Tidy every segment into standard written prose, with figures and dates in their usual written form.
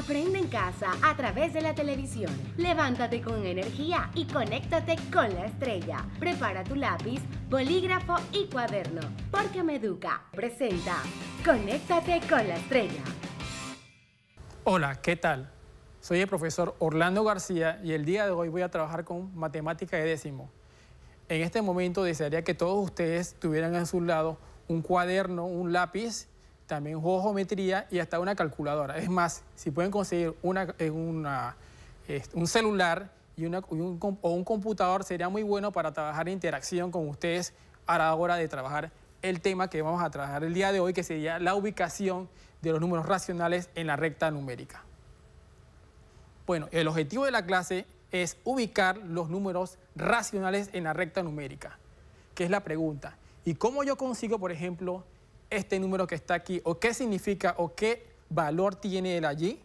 Aprende en casa a través de la televisión. Levántate con energía y conéctate con la estrella. Prepara tu lápiz, bolígrafo y cuaderno, porque Meduca presenta Conéctate con la estrella. Hola, ¿qué tal? Soy el profesor Orlando García y el día de hoy voy a trabajar con matemática de décimo. En este momento desearía que todos ustedes tuvieran a su lado un cuaderno, un lápiz, también geometría y hasta una calculadora. Es más, si pueden conseguir un celular o un computador, sería muy bueno para trabajar en interacción con ustedes a la hora de trabajar el tema que vamos a trabajar el día de hoy, que sería la ubicación de los números racionales en la recta numérica. Bueno, el objetivo de la clase es ubicar los números racionales en la recta numérica, que es la pregunta. ¿Y cómo yo consigo, por ejemplo, este número que está aquí? ¿O qué significa o qué valor tiene él allí?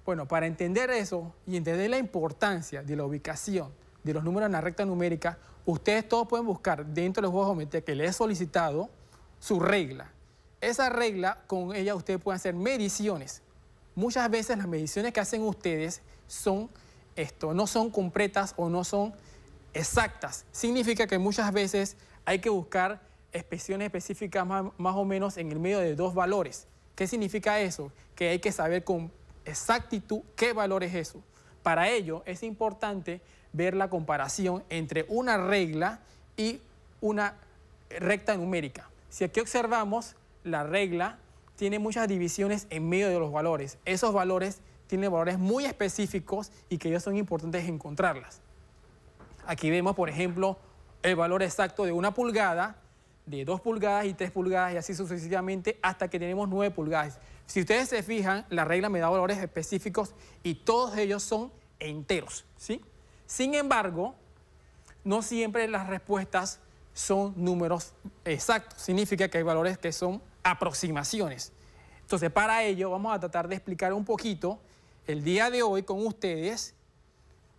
Bueno, para entender eso y entender la importancia de la ubicación de los números en la recta numérica, ustedes todos pueden buscar dentro del juego de geometría que les he solicitado su regla. Esa regla, con ella ustedes pueden hacer mediciones. Muchas veces las mediciones que hacen ustedes no son completas o no son exactas. Significa que muchas veces hay que buscar expresiones específicas más o menos en el medio de dos valores. ¿Qué significa eso? Que hay que saber con exactitud qué valor es eso. Para ello es importante ver la comparación entre una regla y una recta numérica. Si aquí observamos, la regla tiene muchas divisiones en medio de los valores. Esos valores tienen valores muy específicos y que ellos son importantes encontrarlas. Aquí vemos, por ejemplo, el valor exacto de 1 pulgada, de 2 pulgadas y 3 pulgadas y así sucesivamente hasta que tenemos 9 pulgadas. Si ustedes se fijan, la regla me da valores específicos y todos ellos son enteros, ¿sí? Sin embargo, no siempre las respuestas son números exactos. Significa que hay valores que son aproximaciones. Entonces, para ello vamos a tratar de explicar un poquito el día de hoy con ustedes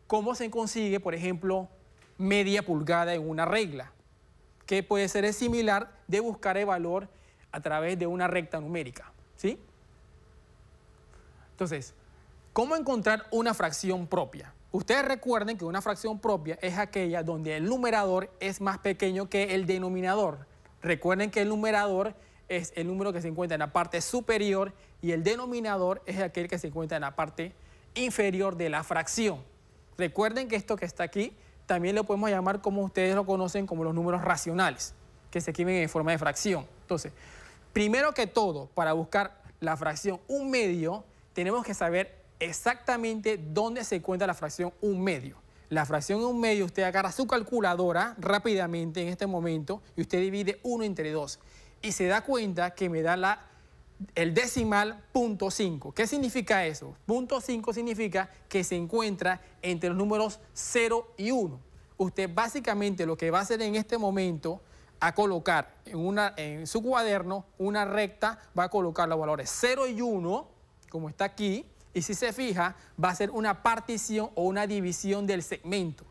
cómo se consigue, por ejemplo, media pulgada en una regla, que puede ser el similar de buscar el valor a través de una recta numérica, ¿sí? Entonces, ¿cómo encontrar una fracción propia? Ustedes recuerden que una fracción propia es aquella donde el numerador es más pequeño que el denominador. Recuerden que el numerador es el número que se encuentra en la parte superior y el denominador es aquel que se encuentra en la parte inferior de la fracción. Recuerden que esto que está aquí también lo podemos llamar, como ustedes lo conocen, como los números racionales, que se escriben en forma de fracción. Entonces, primero que todo, para buscar la fracción 1/2, tenemos que saber exactamente dónde se encuentra la fracción 1/2. La fracción 1/2, usted agarra su calculadora rápidamente en este momento y usted divide 1 entre 2. Y se da cuenta que me da el decimal 0.5. ¿Qué significa eso? 0.5 significa que se encuentra entre los números 0 y 1. Usted básicamente lo que va a hacer en este momento, a colocar en su cuaderno una recta, va a colocar los valores 0 y 1, como está aquí, y si se fija, va a ser una partición o una división del segmento.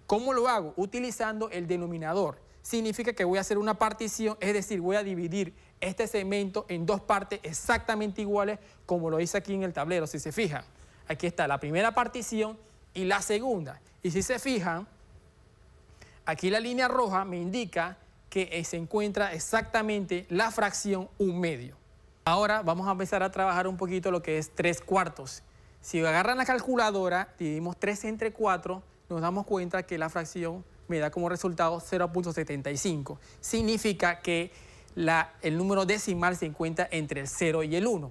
¿Cómo lo hago? Utilizando el denominador. Significa que voy a hacer una partición, es decir, voy a dividir este segmento en dos partes exactamente iguales, como lo hice aquí en el tablero. Si se fijan, aquí está la primera partición y la segunda. Y si se fijan, aquí la línea roja me indica que se encuentra exactamente la fracción 1/2. Ahora vamos a empezar a trabajar un poquito lo que es 3/4. Si agarran la calculadora, dividimos 3 entre 4, nos damos cuenta que la fracción me da como resultado 0.75. Significa que el número decimal se encuentra entre el 0 y el 1.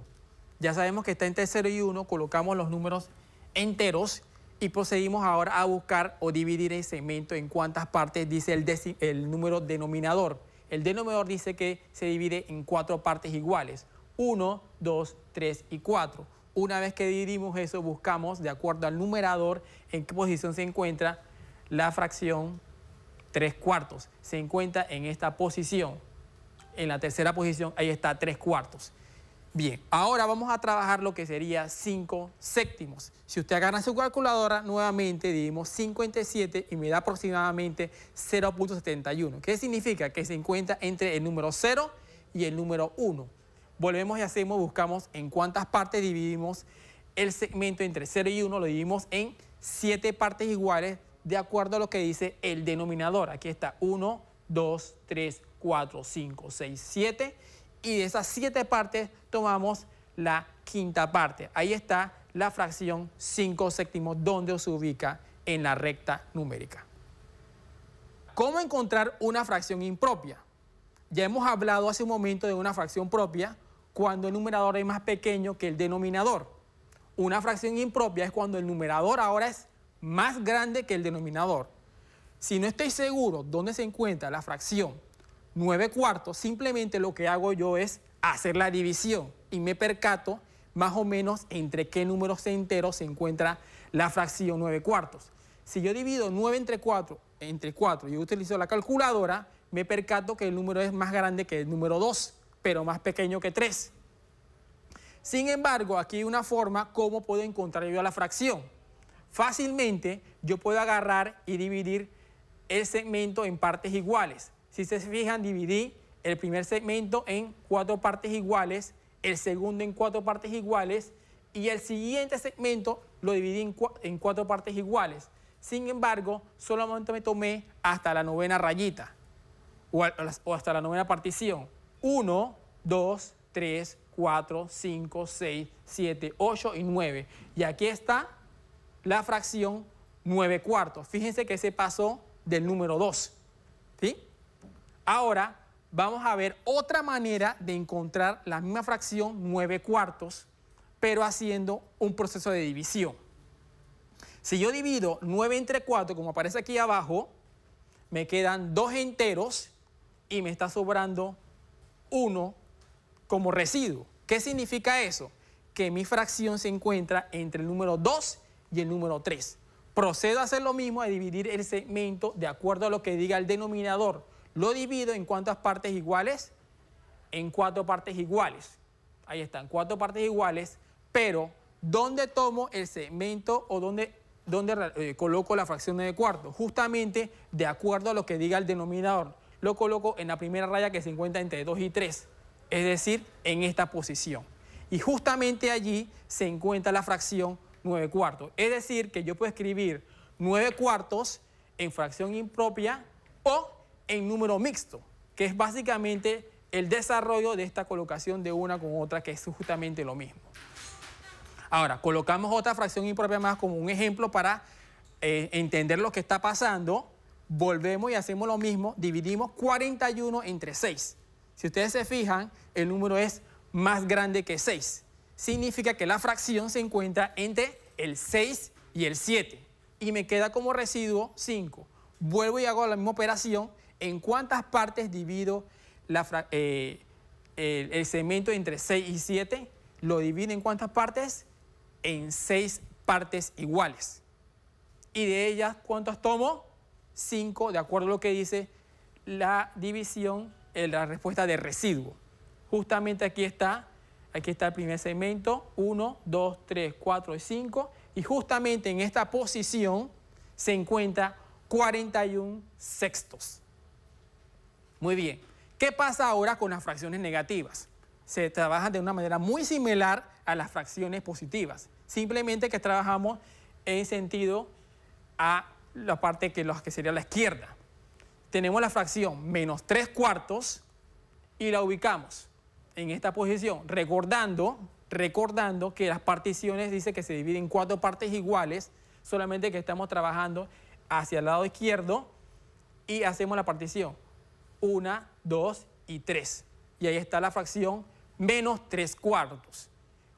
Ya sabemos que está entre el 0 y 1, colocamos los números enteros y procedimos ahora a buscar o dividir el segmento en cuántas partes dice el número denominador. El denominador dice que se divide en 4 partes iguales. 1, 2, 3 y 4. Una vez que dividimos eso, buscamos, de acuerdo al numerador, en qué posición se encuentra la fracción 3/4. Se encuentra en esta posición. En la tercera posición, ahí está 3/4. Bien, ahora vamos a trabajar lo que sería 5 séptimos. Si usted agarra su calculadora, nuevamente dividimos 5 entre 7 y me da aproximadamente 0.71. ¿Qué significa? Que se encuentra entre el número 0 y el número 1. volvemos y buscamos en cuántas partes dividimos el segmento entre 0 y 1, lo dividimos en 7 partes iguales de acuerdo a lo que dice el denominador. Aquí está 1, 2, 3, 4, 5, 6, 7. Y de esas 7 partes tomamos la quinta parte. Ahí está la fracción 5 séptimos, donde se ubica en la recta numérica. ¿Cómo encontrar una fracción impropia? Ya hemos hablado hace un momento de una fracción propia cuando el numerador es más pequeño que el denominador. Una fracción impropia es cuando el numerador ahora es más grande que el denominador. Si no estoy seguro dónde se encuentra la fracción 9/4, simplemente lo que hago yo es hacer la división y me percato más o menos entre qué números enteros se encuentra la fracción 9/4. Si yo divido 9 entre 4 y yo utilizo la calculadora, me percato que el número es más grande que el número 2, pero más pequeño que 3. Sin embargo, aquí hay una forma cómo puedo encontrar yo la fracción. Fácilmente yo puedo agarrar y dividir el segmento en partes iguales. Si se fijan, dividí el primer segmento en 4 partes iguales, el segundo en 4 partes iguales y el siguiente segmento lo dividí en 4 partes iguales. Sin embargo, solamente me tomé hasta la 9ª rayita o hasta la 9ª partición. 1, 2, 3, 4, 5, 6, 7, 8 y 9. Y aquí está la fracción 9/4. Fíjense que se pasó del número 2. ¿Sí? Ahora vamos a ver otra manera de encontrar la misma fracción 9/4, pero haciendo un proceso de división. Si yo divido 9 entre 4, como aparece aquí abajo, me quedan 2 enteros y me está sobrando 1 como residuo. ¿Qué significa eso? Que mi fracción se encuentra entre el número 2 y el número 3. Procedo a hacer lo mismo, a dividir el segmento de acuerdo a lo que diga el denominador. Lo divido en ¿cuántas partes iguales? En 4 partes iguales. Ahí están, 4 partes iguales, pero ¿dónde tomo el segmento o dónde coloco la fracción 9/4? Justamente de acuerdo a lo que diga el denominador. Lo coloco en la primera raya que se encuentra entre 2 y 3, es decir, en esta posición. Y justamente allí se encuentra la fracción 9/4. Es decir, que yo puedo escribir 9/4 en fracción impropia o en número mixto, que es básicamente el desarrollo de esta colocación de una con otra, que es justamente lo mismo. Ahora, colocamos otra fracción impropia más como un ejemplo para entender lo que está pasando. Volvemos y hacemos lo mismo, dividimos 41 entre 6. Si ustedes se fijan, el número es más grande que 6. Significa que la fracción se encuentra entre el 6 y el 7. Y me queda como residuo 5. Vuelvo y hago la misma operación. ¿En cuántas partes divido el segmento entre 6 y 7? Lo divido en ¿cuántas partes? En 6 partes iguales. Y de ellas, ¿cuántas tomo? 5, de acuerdo a lo que dice la división, la respuesta de residuo. Justamente aquí está el primer segmento, 1, 2, 3, 4 y 5. Y justamente en esta posición se encuentra 41 sextos. Muy bien. ¿Qué pasa ahora con las fracciones negativas? Se trabajan de una manera muy similar a las fracciones positivas. Simplemente que trabajamos en sentido a la parte que sería la izquierda. Tenemos la fracción menos 3/4 y la ubicamos en esta posición, recordando que las particiones dice que se dividen en 4 partes iguales, solamente que estamos trabajando hacia el lado izquierdo y hacemos la partición 1, 2 y 3. Y ahí está la fracción menos 3/4.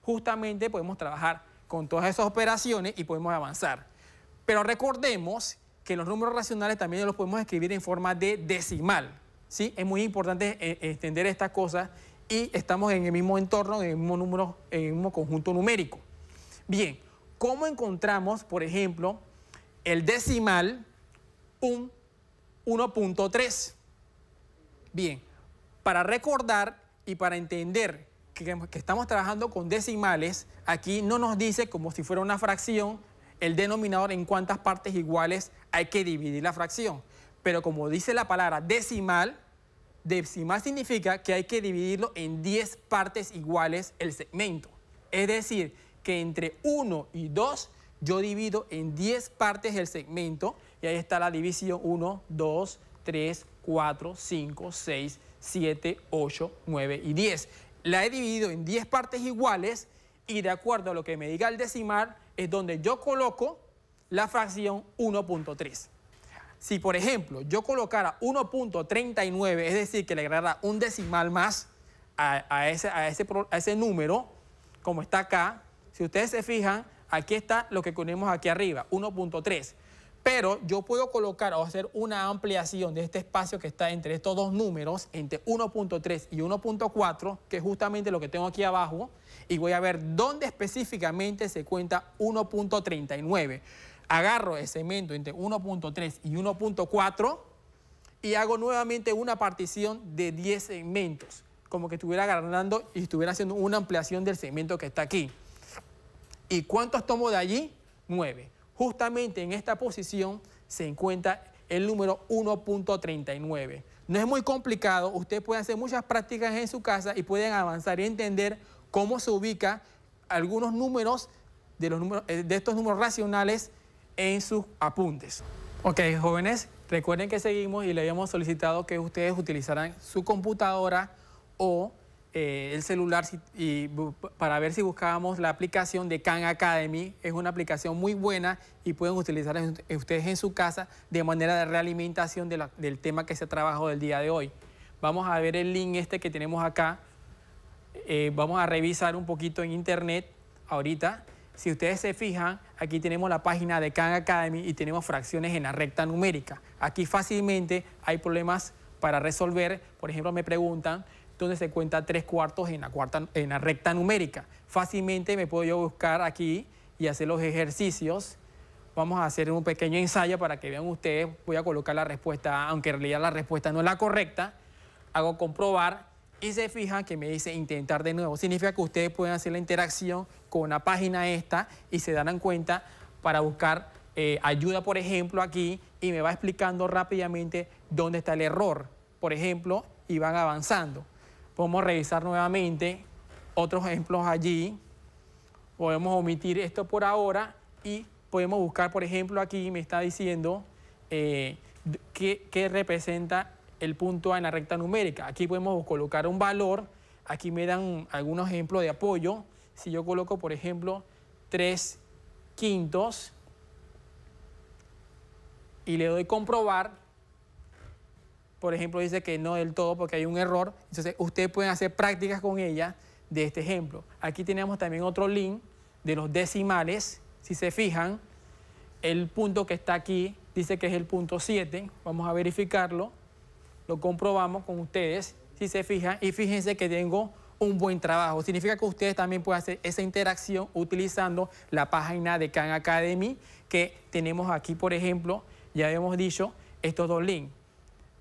Justamente podemos trabajar con todas esas operaciones y podemos avanzar. Pero recordemos que los números racionales también los podemos escribir en forma de decimal, ¿sí? Es muy importante entender estas cosas y estamos en el mismo entorno, en el mismo número, en el mismo conjunto numérico. Bien, ¿cómo encontramos, por ejemplo, el decimal 1.3? Bien, para recordar y para entender que estamos trabajando con decimales, aquí no nos dice como si fuera una fracción el denominador en cuántas partes iguales hay que dividir la fracción. Pero como dice la palabra decimal, decimal significa que hay que dividirlo en 10 partes iguales el segmento. Es decir, que entre 1 y 2 yo divido en 10 partes el segmento y ahí está la división 1, 2, 3, 4, 5, 6, 7, 8, 9 y 10. La he dividido en 10 partes iguales y de acuerdo a lo que me diga el decimal es donde yo coloco la fracción 1.3. Si, por ejemplo, yo colocara 1.39, es decir, que le agregara un decimal más a ese número, como está acá, si ustedes se fijan, aquí está lo que ponemos aquí arriba, 1.3. Pero yo puedo colocar o hacer una ampliación de este espacio que está entre estos dos números, entre 1.3 y 1.4, que es justamente lo que tengo aquí abajo, y voy a ver dónde específicamente se cuenta 1.39. Agarro el segmento entre 1.3 y 1.4 y hago nuevamente una partición de 10 segmentos, como que estuviera agarrando y estuviera haciendo una ampliación del segmento que está aquí. ¿Y cuántos tomo de allí? 9. Justamente en esta posición se encuentra el número 1.39. No es muy complicado, ustedes pueden hacer muchas prácticas en su casa y pueden avanzar y entender cómo se ubica algunos números de estos números racionales en sus apuntes. Ok, jóvenes, recuerden que seguimos y le habíamos solicitado que ustedes utilizaran su computadora o el celular para ver si buscábamos la aplicación de Khan Academy. Es una aplicación muy buena y pueden utilizar ustedes en su casa de manera de realimentación del tema que se trabajó del día de hoy. Vamos a ver el link que tenemos acá. Vamos a revisar un poquito en internet ahorita. Si ustedes se fijan, aquí tenemos la página de Khan Academy y tenemos fracciones en la recta numérica. Aquí fácilmente hay problemas para resolver. Por ejemplo, me preguntan dónde se cuenta 3/4 en la recta numérica. Fácilmente me puedo yo buscar aquí y hacer los ejercicios. Vamos a hacer un pequeño ensayo para que vean ustedes. Voy a colocar la respuesta, aunque en realidad la respuesta no es la correcta. Hago comprobar y se fijan que me dice intentar de nuevo. Significa que ustedes pueden hacer la interacción con la página esta y se darán cuenta para buscar ayuda, por ejemplo, aquí, y me va explicando rápidamente dónde está el error, por ejemplo, y van avanzando. Podemos revisar nuevamente otros ejemplos allí. Podemos omitir esto por ahora y podemos buscar, por ejemplo, aquí me está diciendo qué representa el punto A en la recta numérica. Aquí podemos colocar un valor. Aquí me dan algunos ejemplos de apoyo. Si yo coloco, por ejemplo, 3/5 y le doy comprobar, por ejemplo, dice que no del todo porque hay un error. Entonces, ustedes pueden hacer prácticas con ella de este ejemplo. Aquí tenemos también otro link de los decimales. Si se fijan, el punto que está aquí dice que es el punto 7. Vamos a verificarlo. Lo comprobamos con ustedes, si se fijan, y fíjense que tengo un buen trabajo. Significa que ustedes también pueden hacer esa interacción utilizando la página de Khan Academy que tenemos aquí, por ejemplo, ya habíamos dicho, estos dos links.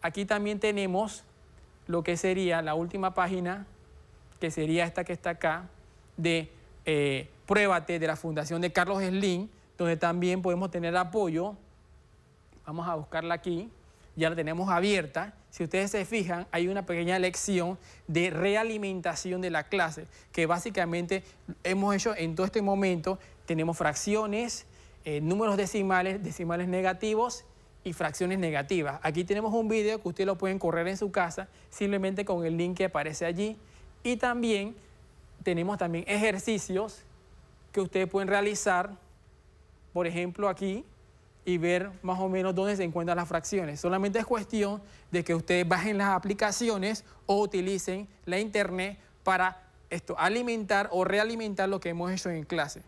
Aquí también tenemos lo que sería la última página, que sería esta que está acá, de Pruébate, de la Fundación de Carlos Slim, donde también podemos tener apoyo. Vamos a buscarla aquí. Ya la tenemos abierta. Si ustedes se fijan, hay una pequeña lección de realimentación de la clase, que básicamente hemos hecho en todo este momento. Tenemos fracciones, números decimales, decimales negativos y fracciones negativas. Aquí tenemos un video que ustedes lo pueden correr en su casa, simplemente con el link que aparece allí. Y también tenemos también ejercicios que ustedes pueden realizar, por ejemplo aquí, y ver más o menos dónde se encuentran las fracciones. Solamente es cuestión de que ustedes bajen las aplicaciones o utilicen la internet para alimentar o realimentar lo que hemos hecho en clase.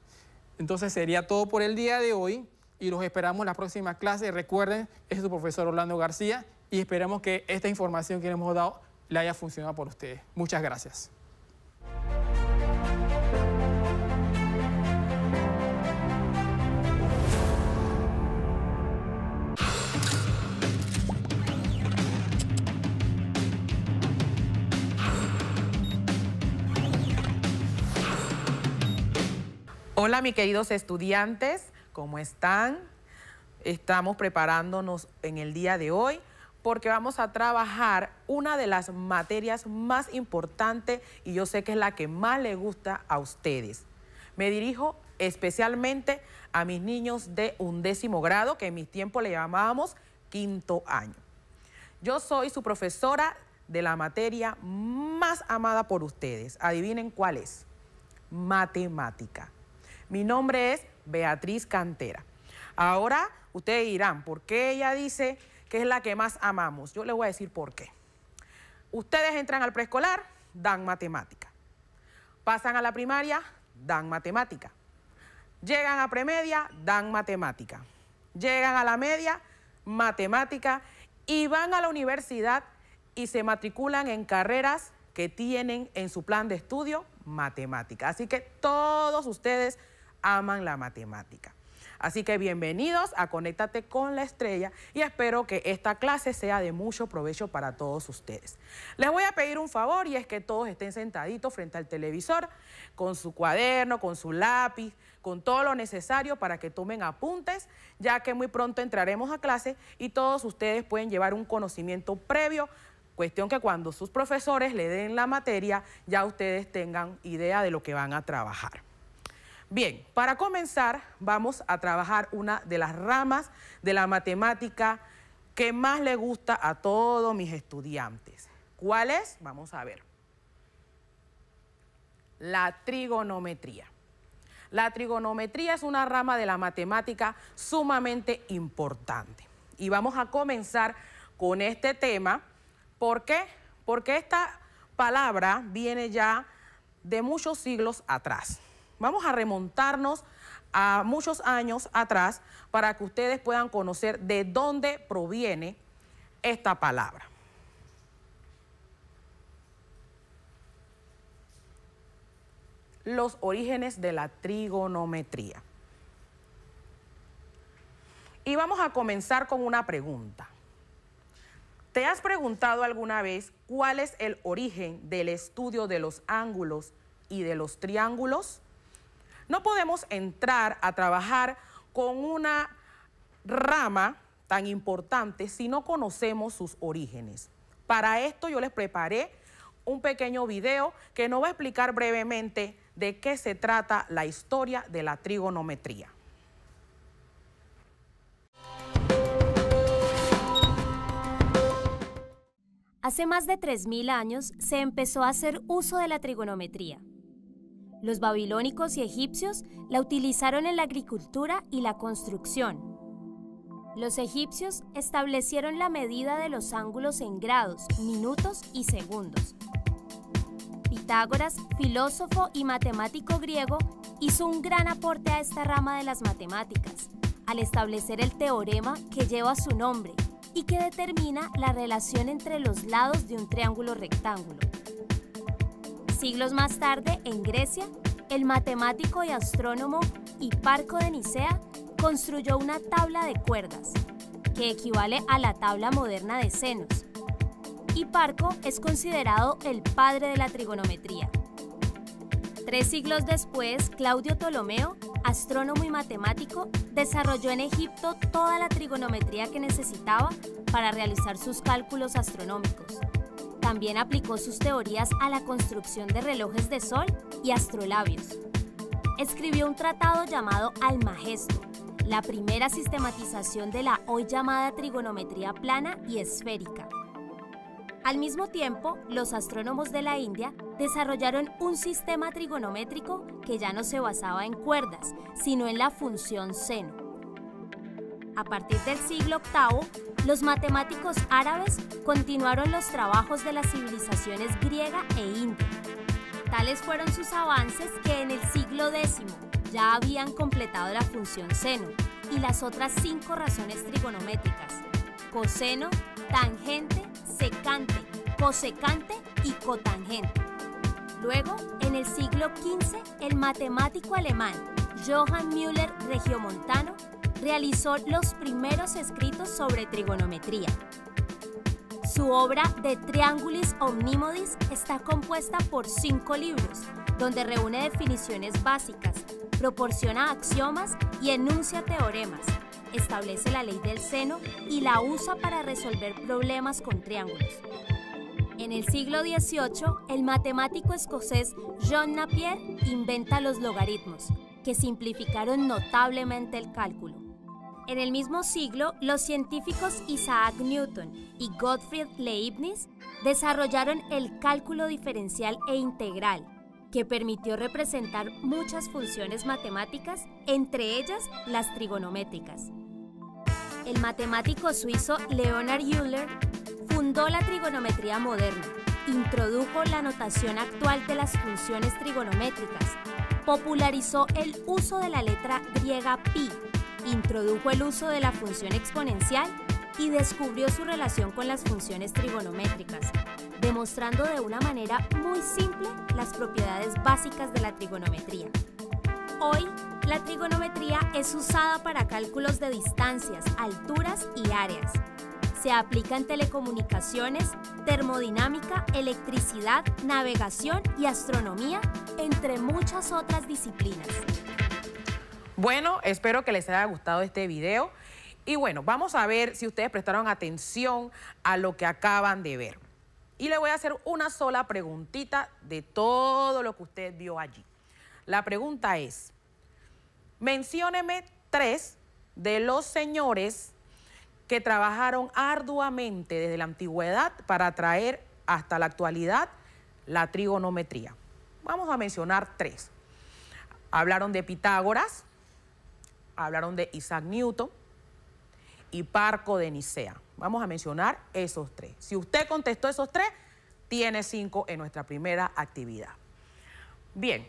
Entonces sería todo por el día de hoy y los esperamos en la próxima clase. Recuerden, es su profesor Orlando García y esperamos que esta información que les hemos dado le haya funcionado por ustedes. Muchas gracias. Hola, mis queridos estudiantes, ¿cómo están? Estamos preparándonos en el día de hoy porque vamos a trabajar una de las materias más importantes y yo sé que es la que más le gusta a ustedes. Me dirijo especialmente a mis niños de 11º grado, que en mis tiempos le llamábamos 5º año. Yo soy su profesora de la materia más amada por ustedes. Adivinen cuál es. Matemática. Mi nombre es Beatriz Cantera. Ahora ustedes dirán, ¿por qué ella dice que es la que más amamos? Yo les voy a decir por qué. Ustedes entran al preescolar, dan matemática. Pasan a la primaria, dan matemática. Llegan a premedia, dan matemática. Llegan a la media, matemática. Y van a la universidad y se matriculan en carreras que tienen en su plan de estudio matemática. Así que todos ustedes aman la matemática. Así que bienvenidos a Conéctate con la Estrella y espero que esta clase sea de mucho provecho para todos ustedes. Les voy a pedir un favor y es que todos estén sentaditos frente al televisor con su cuaderno, con su lápiz, con todo lo necesario para que tomen apuntes, ya que muy pronto entraremos a clase y todos ustedes pueden llevar un conocimiento previo, cuestión que cuando sus profesores le den la materia ya ustedes tengan idea de lo que van a trabajar. Bien, para comenzar vamos a trabajar una de las ramas de la matemática que más le gusta a todos mis estudiantes. ¿Cuál es? Vamos a ver. La trigonometría. La trigonometría es una rama de la matemática sumamente importante. Y vamos a comenzar con este tema. ¿Por qué? Porque esta palabra viene ya de muchos siglos atrás. Vamos a remontarnos a muchos años atrás para que ustedes puedan conocer de dónde proviene esta palabra. Los orígenes de la trigonometría. Y vamos a comenzar con una pregunta. ¿Te has preguntado alguna vez cuál es el origen del estudio de los ángulos y de los triángulos? No podemos entrar a trabajar con una rama tan importante si no conocemos sus orígenes. Para esto yo les preparé un pequeño video que nos va a explicar brevemente de qué se trata la historia de la trigonometría. Hace más de 3000 años se empezó a hacer uso de la trigonometría. Los babilónicos y egipcios la utilizaron en la agricultura y la construcción. Los egipcios establecieron la medida de los ángulos en grados, minutos y segundos. Pitágoras, filósofo y matemático griego, hizo un gran aporte a esta rama de las matemáticas, al establecer el teorema que lleva su nombre y que determina la relación entre los lados de un triángulo rectángulo. Siglos más tarde, en Grecia, el matemático y astrónomo Hiparco de Nicea construyó una tabla de cuerdas, que equivale a la tabla moderna de senos. Hiparco es considerado el padre de la trigonometría. 3 siglos después, Claudio Ptolomeo, astrónomo y matemático, desarrolló en Egipto toda la trigonometría que necesitaba para realizar sus cálculos astronómicos. También aplicó sus teorías a la construcción de relojes de sol y astrolabios. Escribió un tratado llamado Almagesto, la primera sistematización de la hoy llamada trigonometría plana y esférica. Al mismo tiempo, los astrónomos de la India desarrollaron un sistema trigonométrico que ya no se basaba en cuerdas, sino en la función seno. A partir del siglo VIII, los matemáticos árabes continuaron los trabajos de las civilizaciones griega e india. Tales fueron sus avances que en el siglo X ya habían completado la función seno y las otras 5 razones trigonométricas: coseno, tangente, secante, cosecante y cotangente. Luego, en el siglo XV, el matemático alemán Johann Müller Regiomontano realizó los primeros escritos sobre trigonometría. Su obra De Triangulis Omnimodis está compuesta por 5 libros, donde reúne definiciones básicas, proporciona axiomas y enuncia teoremas. establece la ley del seno y la usa para resolver problemas con triángulos. En el siglo XVIII, el matemático escocés John Napier inventa los logaritmos, que simplificaron notablemente el cálculo. En el mismo siglo, los científicos Isaac Newton y Gottfried Leibniz desarrollaron el cálculo diferencial e integral, que permitió representar muchas funciones matemáticas, entre ellas las trigonométricas. El matemático suizo Leonhard Euler fundó la trigonometría moderna, introdujo la notación actual de las funciones trigonométricas, popularizó el uso de la letra griega pi, introdujo el uso de la función exponencial y descubrió su relación con las funciones trigonométricas, demostrando de una manera muy simple las propiedades básicas de la trigonometría. Hoy, la trigonometría es usada para cálculos de distancias, alturas y áreas. Se aplica en telecomunicaciones, termodinámica, electricidad, navegación y astronomía, entre muchas otras disciplinas. Bueno, espero que les haya gustado este video. Y bueno, vamos a ver si ustedes prestaron atención a lo que acaban de ver. Y le voy a hacer una sola preguntita de todo lo que usted vio allí. La pregunta es, mencióneme 3 de los señores que trabajaron arduamente desde la antigüedad para traer hasta la actualidad la trigonometría. Vamos a mencionar 3. Hablaron de Pitágoras, hablaron de Isaac Newton y Parco de Nicea. Vamos a mencionar esos 3. Si usted contestó esos 3, tiene 5 en nuestra primera actividad. Bien.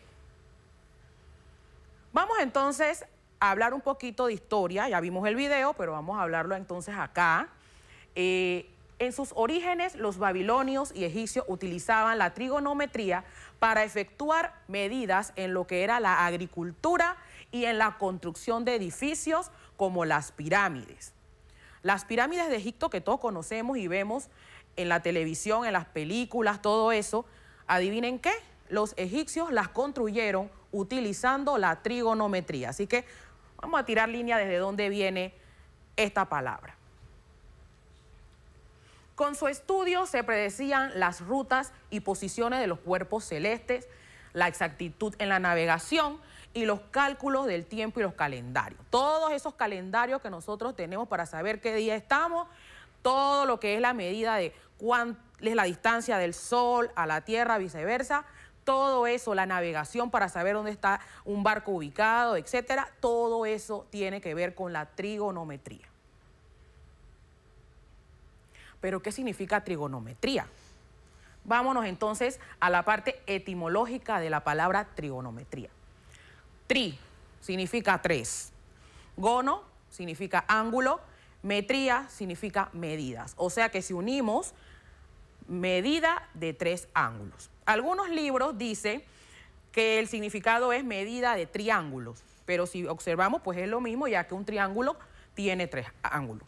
Vamos entonces a hablar un poquito de historia. Ya vimos el video, pero vamos a hablarlo entonces acá. En sus orígenes, los babilonios y egipcios utilizaban la trigonometría para efectuar medidas en lo que era la agricultura y en la construcción de edificios como las pirámides. Las pirámides de Egipto que todos conocemos y vemos en la televisión, en las películas, todo eso, adivinen qué, los egipcios las construyeron utilizando la trigonometría. Así que vamos a tirar línea desde dónde viene esta palabra. Con su estudio se predecían las rutas y posiciones de los cuerpos celestes, la exactitud en la navegación y los cálculos del tiempo y los calendarios. Todos esos calendarios que nosotros tenemos para saber qué día estamos, todo lo que es la medida de cuál es la distancia del Sol a la Tierra, viceversa, todo eso, la navegación para saber dónde está un barco ubicado, etcétera, todo eso tiene que ver con la trigonometría. ¿Pero qué significa trigonometría? Vámonos entonces a la parte etimológica de la palabra trigonometría. Tri significa 3, gono significa ángulo, metría significa medidas. O sea que si unimos medida de 3 ángulos. Algunos libros dicen que el significado es medida de triángulos, pero si observamos pues es lo mismo, ya que un triángulo tiene 3 ángulos.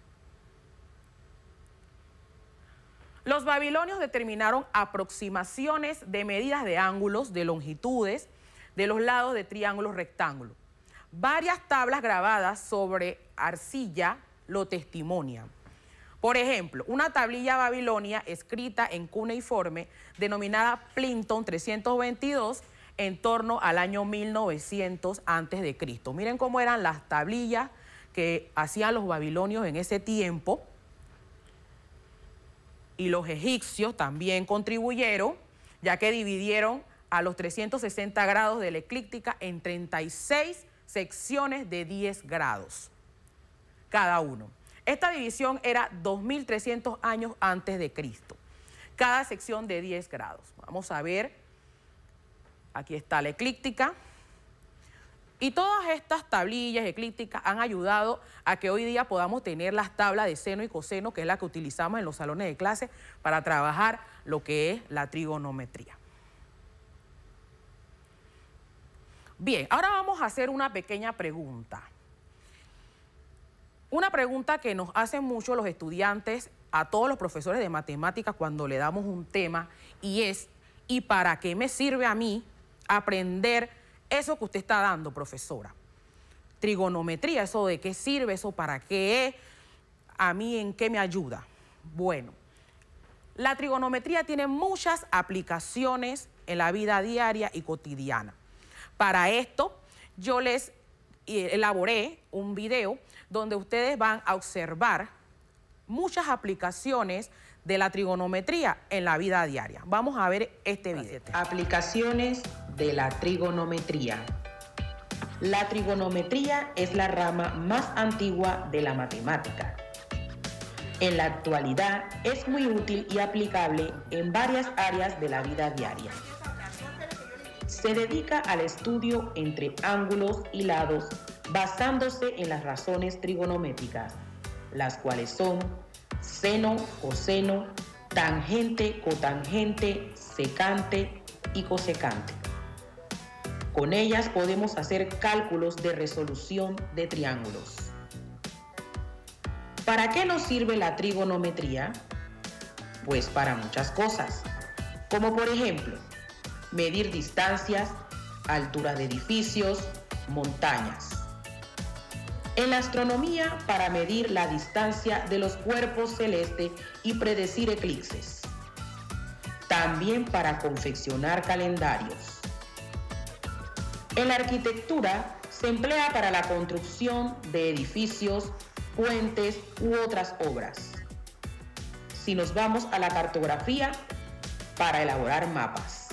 Los babilonios determinaron aproximaciones de medidas de ángulos, de longitudes, de los lados de triángulos rectángulos. Varias tablas grabadas sobre arcilla lo testimonian. Por ejemplo, una tablilla babilonia escrita en cuneiforme denominada Plinton 322 en torno al año 1900 a.C. Miren cómo eran las tablillas que hacían los babilonios en ese tiempo. Y los egipcios también contribuyeron, ya que dividieron a los 360 grados de la eclíptica en 36 secciones de 10 grados cada uno. Esta división era 2300 años antes de Cristo. Cada sección de 10 grados. Vamos a ver, aquí está la eclíptica. Y todas estas tablillas eclípticas han ayudado a que hoy día podamos tener las tablas de seno y coseno, que es la que utilizamos en los salones de clase para trabajar lo que es la trigonometría. Bien, ahora vamos a hacer una pequeña pregunta. Una pregunta que nos hacen mucho los estudiantes a todos los profesores de matemáticas cuando le damos un tema, y es, ¿y para qué me sirve a mí aprender eso que usted está dando, profesora? trigonometría, eso de qué sirve, eso para qué es, a mí en qué me ayuda. Bueno, la trigonometría tiene muchas aplicaciones en la vida diaria y cotidiana. Para esto, yo les elaboré un video donde ustedes van a observar muchas aplicaciones de la trigonometría en la vida diaria. Vamos a ver este video. Aplicaciones de la trigonometría. La trigonometría es la rama más antigua de la matemática. En la actualidad es muy útil y aplicable en varias áreas de la vida diaria. Se dedica al estudio entre ángulos y lados basándose en las razones trigonométricas, las cuales son seno, coseno, tangente, cotangente, secante y cosecante. Con ellas podemos hacer cálculos de resolución de triángulos. ¿Para qué nos sirve la trigonometría? Pues para muchas cosas, como por ejemplo, medir distancias, altura de edificios, montañas. En la astronomía, para medir la distancia de los cuerpos celestes y predecir eclipses. También para confeccionar calendarios. En la arquitectura, se emplea para la construcción de edificios, puentes u otras obras. Si nos vamos a la cartografía, para elaborar mapas.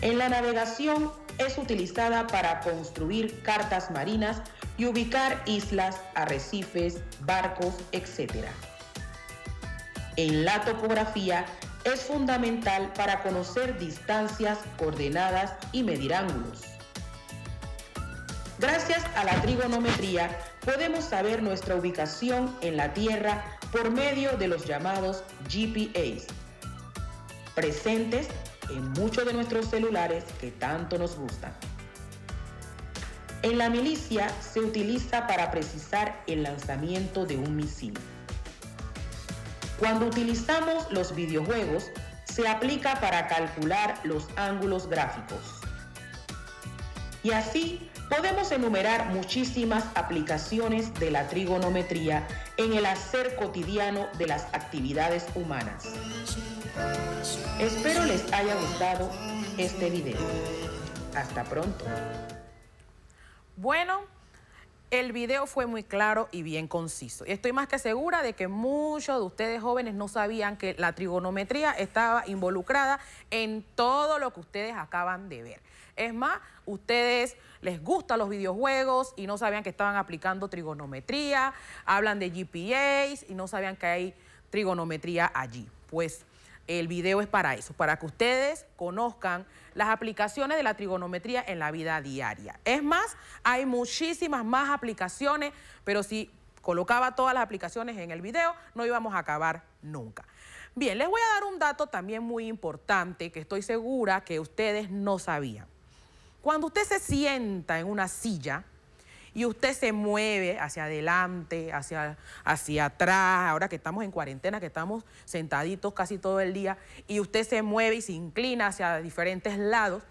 En la navegación es utilizada para construir cartas marinas y ubicar islas, arrecifes, barcos, etc. En la topografía es fundamental para conocer distancias, coordenadas y medir ángulos. Gracias a la trigonometría podemos saber nuestra ubicación en la Tierra por medio de los llamados GPS, presentes en muchos de nuestros celulares que tanto nos gustan. En la milicia se utiliza para precisar el lanzamiento de un misil. Cuando utilizamos los videojuegos, se aplica para calcular los ángulos gráficos. Y así podemos enumerar muchísimas aplicaciones de la trigonometría en el hacer cotidiano de las actividades humanas. Espero les haya gustado este video. Hasta pronto. Bueno, el video fue muy claro y bien conciso. Y estoy más que segura de que muchos de ustedes jóvenes no sabían que la trigonometría estaba involucrada en todo lo que ustedes acaban de ver. Es más, ustedes les gustan los videojuegos y no sabían que estaban aplicando trigonometría, hablan de GPAs y no sabían que hay trigonometría allí. Pues el video es para eso, para que ustedes conozcan las aplicaciones de la trigonometría en la vida diaria. Es más, hay muchísimas más aplicaciones, pero si colocaba todas las aplicaciones en el video, no íbamos a acabar nunca. Bien, les voy a dar un dato también muy importante que estoy segura que ustedes no sabían. Cuando usted se sienta en una silla y usted se mueve hacia adelante, hacia atrás, ahora que estamos en cuarentena, que estamos sentaditos casi todo el día, y usted se mueve y se inclina hacia diferentes lados,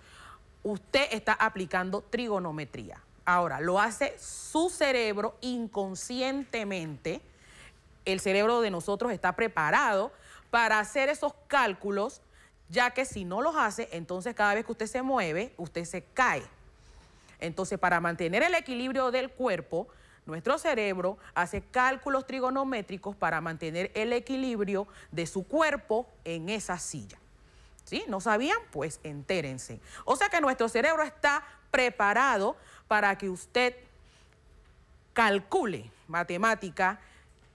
usted está aplicando trigonometría. Ahora, lo hace su cerebro inconscientemente. El cerebro de nosotros está preparado para hacer esos cálculos, ya que si no los hace, entonces cada vez que usted se mueve, usted se cae. Entonces, para mantener el equilibrio del cuerpo, nuestro cerebro hace cálculos trigonométricos para mantener el equilibrio de su cuerpo en esa silla. ¿Sí? ¿No sabían? Pues entérense. O sea que nuestro cerebro está preparado para que usted calcule matemática.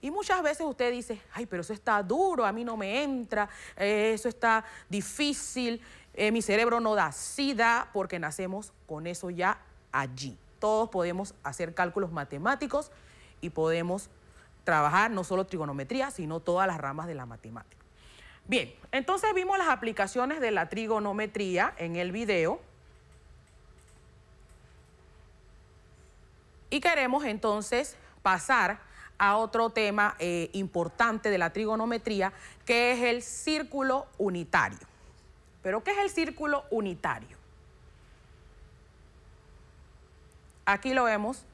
Y muchas veces usted dice, ay, pero eso está duro, a mí no me entra, eso está difícil, mi cerebro no da, sí da, porque nacemos con eso ya allí. Todos podemos hacer cálculos matemáticos y podemos trabajar no solo trigonometría, sino todas las ramas de la matemática. Bien, entonces vimos las aplicaciones de la trigonometría en el video. Y queremos entonces pasar a otro tema importante de la trigonometría, que es el círculo unitario. ¿Pero qué es el círculo unitario? aquí lo vemos,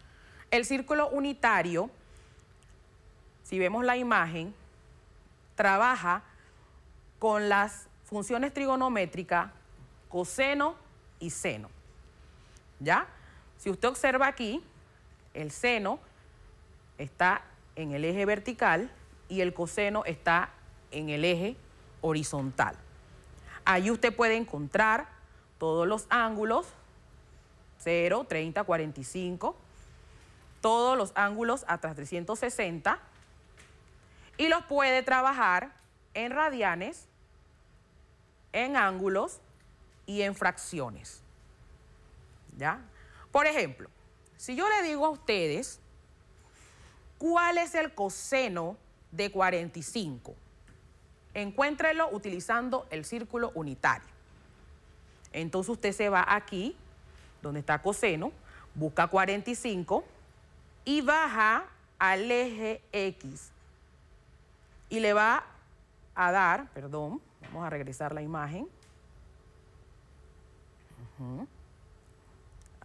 el círculo unitario, si vemos la imagen, trabaja con las funciones trigonométricas coseno y seno, ¿ya? Si usted observa aquí, el seno está en el eje vertical y el coseno está en el eje horizontal. Ahí usted puede encontrar todos los ángulos, 0, 30, 45, todos los ángulos hasta 360, y los puede trabajar en radianes, en ángulos y en fracciones, ¿ya? Por ejemplo, si yo le digo a ustedes, ¿cuál es el coseno de 45? Encuéntrelo utilizando el círculo unitario. Entonces usted se va aquí, donde está coseno, busca 45 y baja al eje X. Y le va a dar, perdón, vamos a regresar la imagen.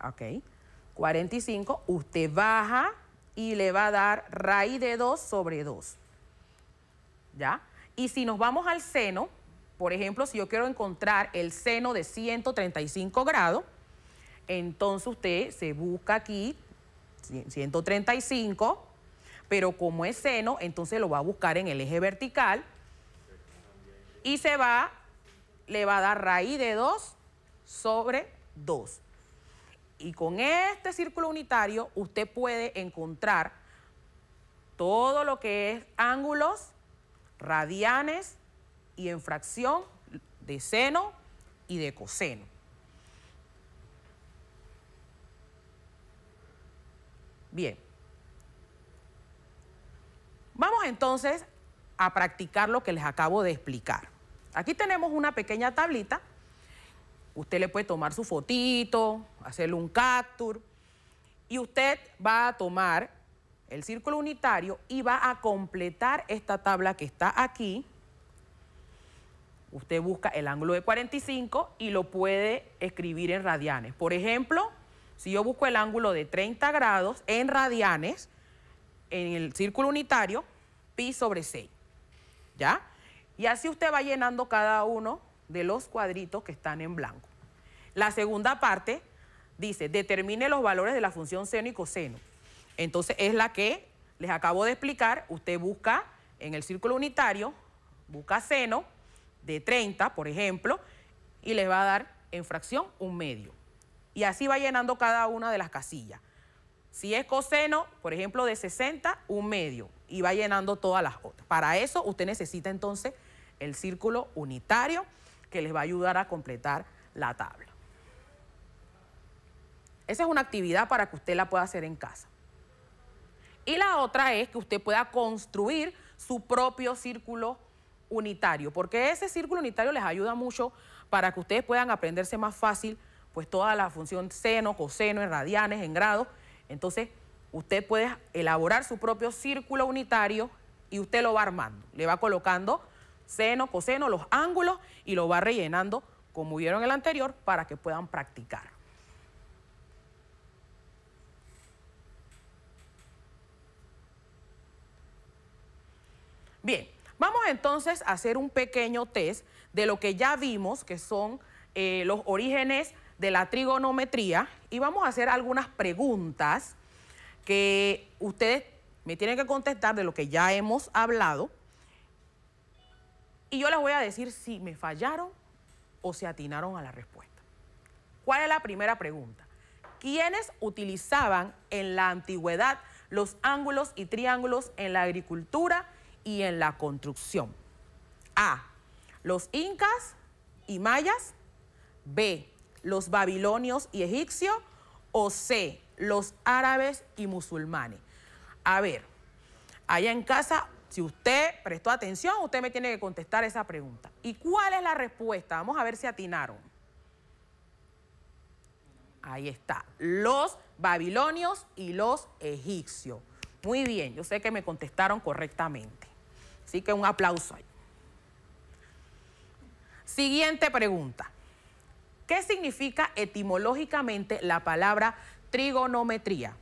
Ok, 45, usted baja y le va a dar raíz de 2 sobre 2. ¿Ya? Y si nos vamos al seno, por ejemplo, si yo quiero encontrar el seno de 135 grados, entonces usted se busca aquí 135, pero como es seno, entonces lo va a buscar en el eje vertical y le va a dar raíz de 2 sobre 2. Y con este círculo unitario usted puede encontrar todo lo que es ángulos, radianes y en fracción de seno y de coseno. Bien. Vamos entonces a practicar lo que les acabo de explicar. Aquí tenemos una pequeña tablita. Usted le puede tomar su fotito, hacerle un capture y usted va a tomar el círculo unitario y va a completar esta tabla que está aquí. Usted busca el ángulo de 45 y lo puede escribir en radianes. Por ejemplo, si yo busco el ángulo de 30 grados en radianes, en el círculo unitario, pi sobre 6, ¿ya? Y así usted va llenando cada uno de los cuadritos que están en blanco. La segunda parte dice, determine los valores de la función seno y coseno. Entonces es la que les acabo de explicar. Usted busca en el círculo unitario, busca seno de 30, por ejemplo, y les va a dar en fracción 1/2. Y así va llenando cada una de las casillas. Si es coseno, por ejemplo, de 60, 1/2. Y va llenando todas las otras. Para eso usted necesita entonces el círculo unitario que les va a ayudar a completar la tabla. Esa es una actividad para que usted la pueda hacer en casa. Y la otra es que usted pueda construir su propio círculo unitario, porque ese círculo unitario les ayuda mucho para que ustedes puedan aprenderse más fácil pues toda la función seno, coseno, en radianes, en grados. Entonces, usted puede elaborar su propio círculo unitario y usted lo va armando. Le va colocando seno, coseno, los ángulos y lo va rellenando como vieron en el anterior para que puedan practicar. Bien, vamos entonces a hacer un pequeño test de lo que ya vimos, que son los orígenes de la trigonometría, y vamos a hacer algunas preguntas que ustedes me tienen que contestar de lo que ya hemos hablado, y yo les voy a decir si me fallaron o se atinaron a la respuesta. ¿Cuál es la primera pregunta? ¿Quiénes utilizaban en la antigüedad los ángulos y triángulos en la agricultura y en la construcción? A, los incas y mayas. B, los babilonios y egipcios. O C, los árabes y musulmanes. A ver, allá en casa, si usted prestó atención, usted me tiene que contestar esa pregunta. ¿Y cuál es la respuesta? Vamos a ver si atinaron. Ahí está, los babilonios y los egipcios. Muy bien, yo sé que me contestaron correctamente. Así que un aplauso ahí. Siguiente pregunta. ¿Qué significa etimológicamente la palabra trigonometría?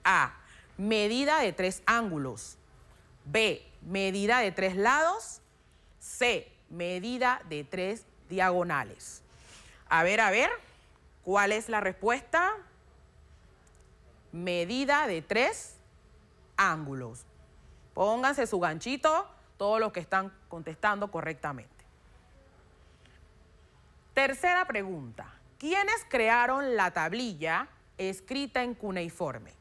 A, medida de 3 ángulos. B, medida de 3 lados. C, medida de 3 diagonales. A ver, ¿cuál es la respuesta? Medida de 3 ángulos. Pónganse su ganchito, todos los que están contestando correctamente. Tercera pregunta. ¿Quiénes crearon la tablilla escrita en cuneiforme?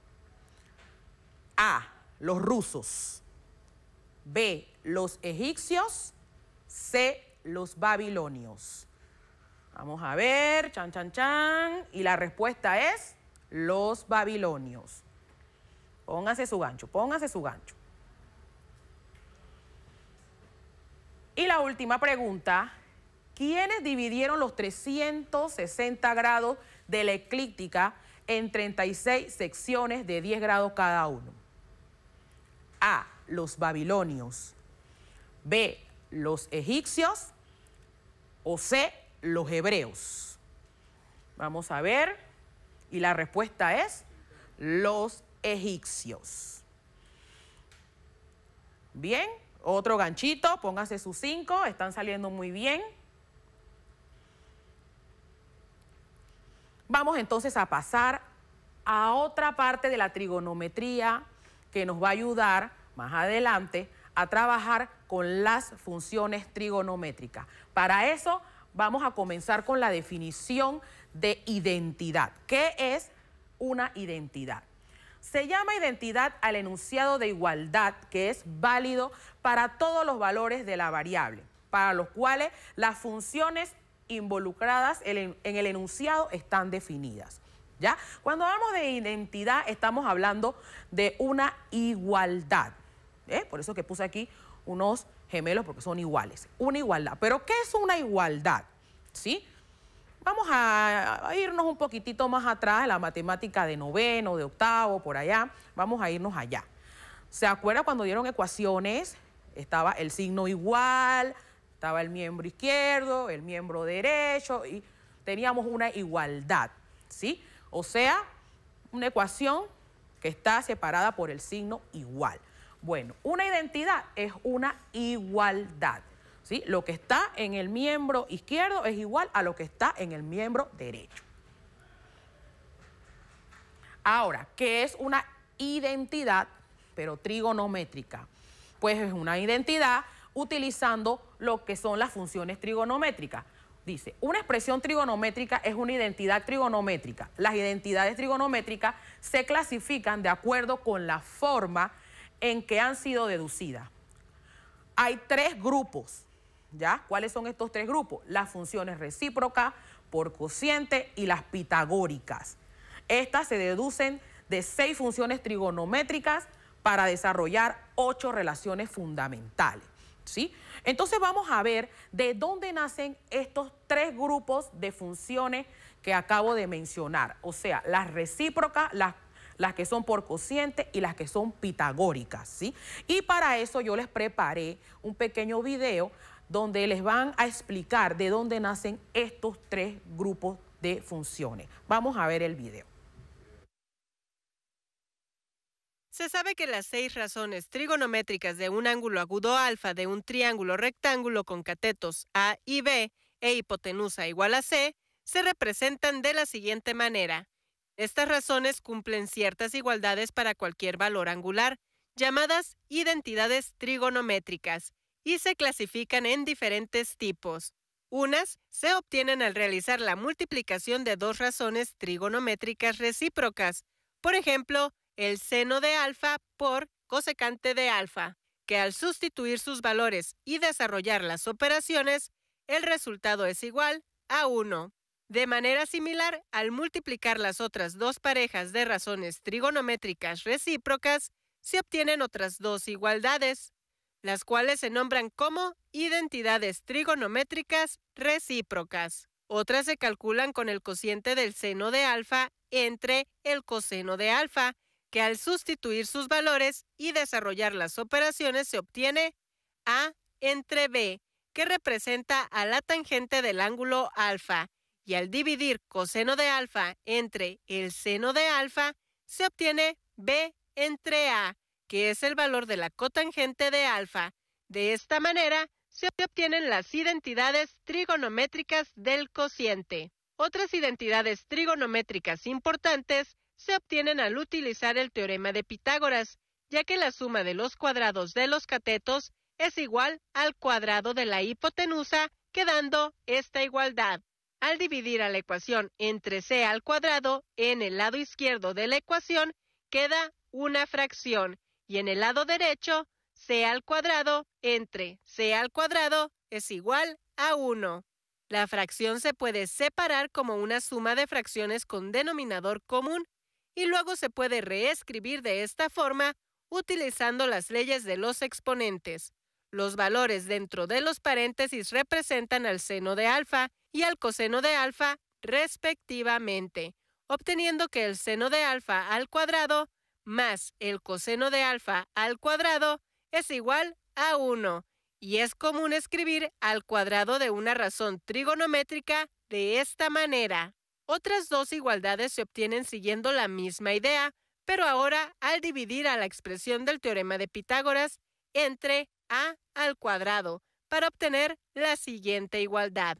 A, los rusos. B, los egipcios. C, los babilonios. Vamos a ver, chan, chan, chan. Y la respuesta es los babilonios. Póngase su gancho, póngase su gancho. Y la última pregunta. ¿Quiénes dividieron los 360 grados de la eclíptica en 36 secciones de 10 grados cada uno? A, los babilonios. B, los egipcios. O C, los hebreos. Vamos a ver. Y la respuesta es los egipcios. Bien, otro ganchito, pónganse sus 5, están saliendo muy bien. Vamos entonces a pasar a otra parte de la trigonometría que nos va a ayudar más adelante a trabajar con las funciones trigonométricas. Para eso vamos a comenzar con la definición de identidad. ¿Qué es una identidad? Se llama identidad al enunciado de igualdad que es válido para todos los valores de la variable, para los cuales las funciones involucradas en el enunciado están definidas. ¿Ya? Cuando hablamos de identidad estamos hablando de una igualdad. Por eso que puse aquí unos gemelos porque son iguales. Una igualdad. ¿Pero qué es una igualdad? ¿Sí? Vamos a irnos un poquitito más atrás en la matemática de noveno, de octavo, por allá. Vamos a irnos allá. ¿Se acuerdan cuando dieron ecuaciones? Estaba el signo igual, estaba el miembro izquierdo, el miembro derecho y teníamos una igualdad, ¿sí? O sea, una ecuación que está separada por el signo igual. Bueno, una identidad es una igualdad, ¿sí? Lo que está en el miembro izquierdo es igual a lo que está en el miembro derecho. Ahora, ¿qué es una identidad, pero trigonométrica? Pues es una identidad utilizando lo que son las funciones trigonométricas. Dice, una expresión trigonométrica es una identidad trigonométrica. Las identidades trigonométricas se clasifican de acuerdo con la forma en que han sido deducidas. Hay 3 grupos, ¿ya? ¿Cuáles son estos 3 grupos? Las funciones recíprocas, por cociente y las pitagóricas. Estas se deducen de 6 funciones trigonométricas para desarrollar 8 relaciones fundamentales, ¿sí? Entonces vamos a ver de dónde nacen estos 3 grupos de funciones que acabo de mencionar. O sea, las recíprocas, las que son por cociente y las que son pitagóricas, ¿sí? Y para eso yo les preparé un pequeño video donde les van a explicar de dónde nacen estos 3 grupos de funciones. Vamos a ver el video. Se sabe que las 6 razones trigonométricas de un ángulo agudo alfa de un triángulo rectángulo con catetos A y B e hipotenusa igual a C se representan de la siguiente manera. Estas razones cumplen ciertas igualdades para cualquier valor angular, llamadas identidades trigonométricas, y se clasifican en diferentes tipos. Unas se obtienen al realizar la multiplicación de 2 razones trigonométricas recíprocas, por ejemplo, el seno de alfa por cosecante de alfa, que al sustituir sus valores y desarrollar las operaciones, el resultado es igual a 1. De manera similar, al multiplicar las otras 2 parejas de razones trigonométricas recíprocas, se obtienen otras 2 igualdades, las cuales se nombran como identidades trigonométricas recíprocas. Otras se calculan con el cociente del seno de alfa entre el coseno de alfa, que al sustituir sus valores y desarrollar las operaciones se obtiene A entre B, que representa a la tangente del ángulo alfa, Y al dividir coseno de alfa entre el seno de alfa, se obtiene B entre A, que es el valor de la cotangente de alfa. De esta manera, se obtienen las identidades trigonométricas del cociente. Otras identidades trigonométricas importantes se obtienen al utilizar el teorema de Pitágoras, ya que la suma de los cuadrados de los catetos es igual al cuadrado de la hipotenusa, quedando esta igualdad. Al dividir a la ecuación entre c al cuadrado, en el lado izquierdo de la ecuación queda una fracción, y en el lado derecho, c al cuadrado entre c al cuadrado es igual a 1. La fracción se puede separar como una suma de fracciones con denominador común, y luego se puede reescribir de esta forma utilizando las leyes de los exponentes. Los valores dentro de los paréntesis representan al seno de alfa y al coseno de alfa respectivamente, obteniendo que el seno de alfa al cuadrado más el coseno de alfa al cuadrado es igual a 1, y es común escribir al cuadrado de una razón trigonométrica de esta manera. Otras dos igualdades se obtienen siguiendo la misma idea, pero ahora al dividir a la expresión del teorema de Pitágoras entre a al cuadrado para obtener la siguiente igualdad,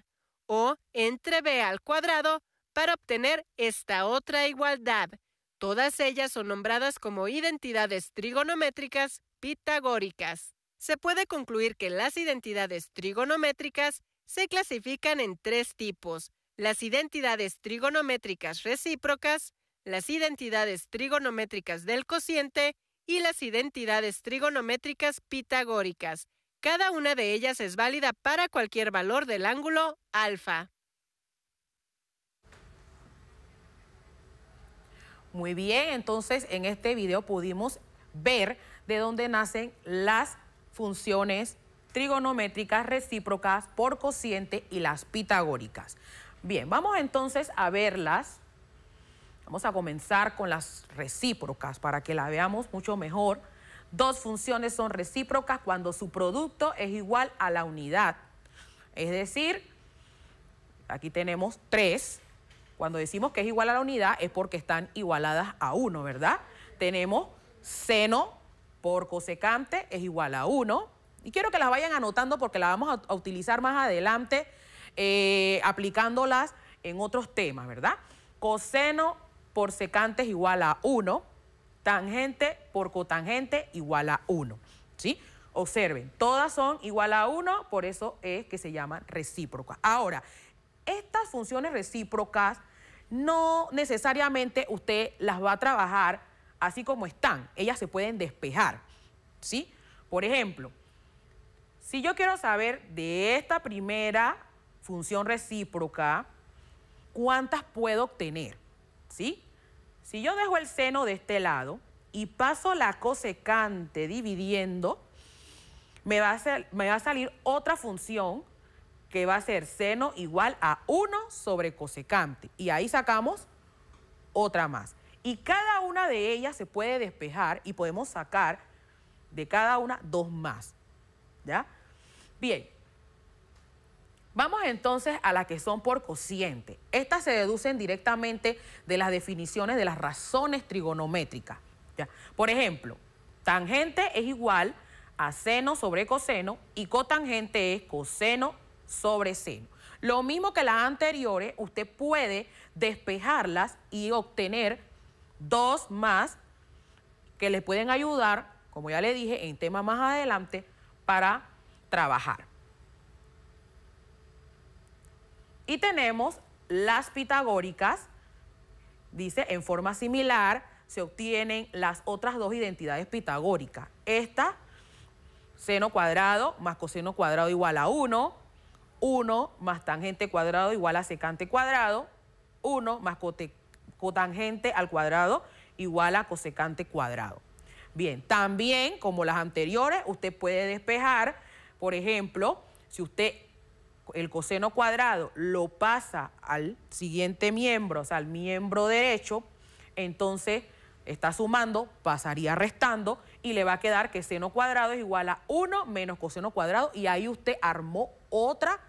o entre b al cuadrado para obtener esta otra igualdad. Todas ellas son nombradas como identidades trigonométricas pitagóricas. Se puede concluir que las identidades trigonométricas se clasifican en tres tipos: las identidades trigonométricas recíprocas, las identidades trigonométricas del cociente y las identidades trigonométricas pitagóricas. Cada una de ellas es válida para cualquier valor del ángulo alfa. Muy bien, entonces en este video pudimos ver de dónde nacen las funciones trigonométricas recíprocas por cociente y las pitagóricas. Bien, vamos entonces a verlas. Vamos a comenzar con las recíprocas para que la veamos mucho mejor. Dos funciones son recíprocas cuando su producto es igual a la unidad. Es decir, aquí tenemos 3. Cuando decimos que es igual a la unidad es porque están igualadas a 1, ¿verdad? Tenemos seno por cosecante es igual a 1. Y quiero que las vayan anotando porque las vamos a utilizar más adelante aplicándolas en otros temas, ¿verdad? Coseno por secante es igual a 1. Tangente por cotangente igual a 1, ¿sí? Observen, todas son igual a 1, por eso es que se llaman recíprocas. Ahora, estas funciones recíprocas no necesariamente usted las va a trabajar así como están. Ellas se pueden despejar, ¿sí? Por ejemplo, si yo quiero saber de esta primera función recíproca, ¿cuántas puedo obtener? ¿Sí? Si yo dejo el seno de este lado y paso la cosecante dividiendo, me va a salir otra función que va a ser seno igual a 1 sobre cosecante. Y ahí sacamos otra más. Y cada una de ellas se puede despejar y podemos sacar de cada una 2 más. ¿Ya? Bien. Vamos entonces a las que son por cociente. Estas se deducen directamente de las definiciones de las razones trigonométricas. ¿Ya? Por ejemplo, tangente es igual a seno sobre coseno y cotangente es coseno sobre seno. Lo mismo que las anteriores, usted puede despejarlas y obtener 2 más que le pueden ayudar, como ya le dije, en temas más adelante, para trabajar. Y tenemos las pitagóricas, dice, en forma similar se obtienen las otras 2 identidades pitagóricas. Esta, seno cuadrado más coseno cuadrado igual a 1, 1 más tangente cuadrado igual a secante cuadrado, 1 más cotangente al cuadrado igual a cosecante cuadrado. Bien, también como las anteriores, usted puede despejar, por ejemplo, si usted el coseno cuadrado lo pasa al siguiente miembro, o sea, al miembro derecho, entonces está sumando, pasaría restando y le va a quedar que seno cuadrado es igual a 1 menos coseno cuadrado y ahí usted armó otra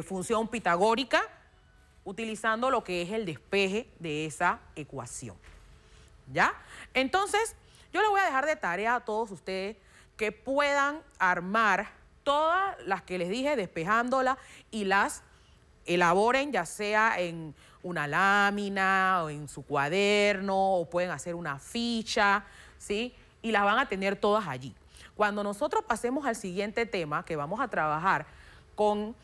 función pitagórica, utilizando lo que es el despeje de esa ecuación. ¿Ya? Entonces, yo les voy a dejar de tarea a todos ustedes que puedan armar todas las que les dije, despejándolas, y las elaboren ya sea en una lámina o en su cuaderno, o pueden hacer una ficha, ¿sí? Y las van a tener todas allí. Cuando nosotros pasemos al siguiente tema, que vamos a trabajar con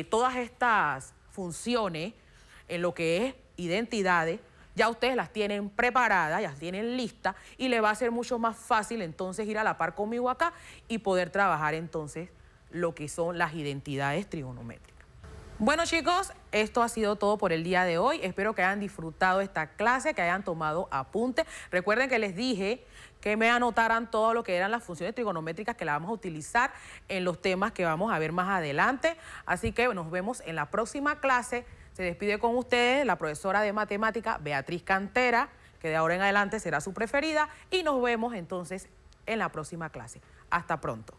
todas estas funciones en lo que es identidades, ya ustedes las tienen preparadas, ya las tienen listas, y les va a ser mucho más fácil entonces ir a la par conmigo acá y poder trabajar entonces lo que son las identidades trigonométricas. Bueno, chicos, esto ha sido todo por el día de hoy. Espero que hayan disfrutado esta clase, que hayan tomado apuntes. Recuerden que les dije que me anotaran todo lo que eran las funciones trigonométricas que las vamos a utilizar en los temas que vamos a ver más adelante. Así que nos vemos en la próxima clase. Se despide con ustedes la profesora de matemática Beatriz Cantera, que de ahora en adelante será su preferida, y nos vemos entonces en la próxima clase. Hasta pronto.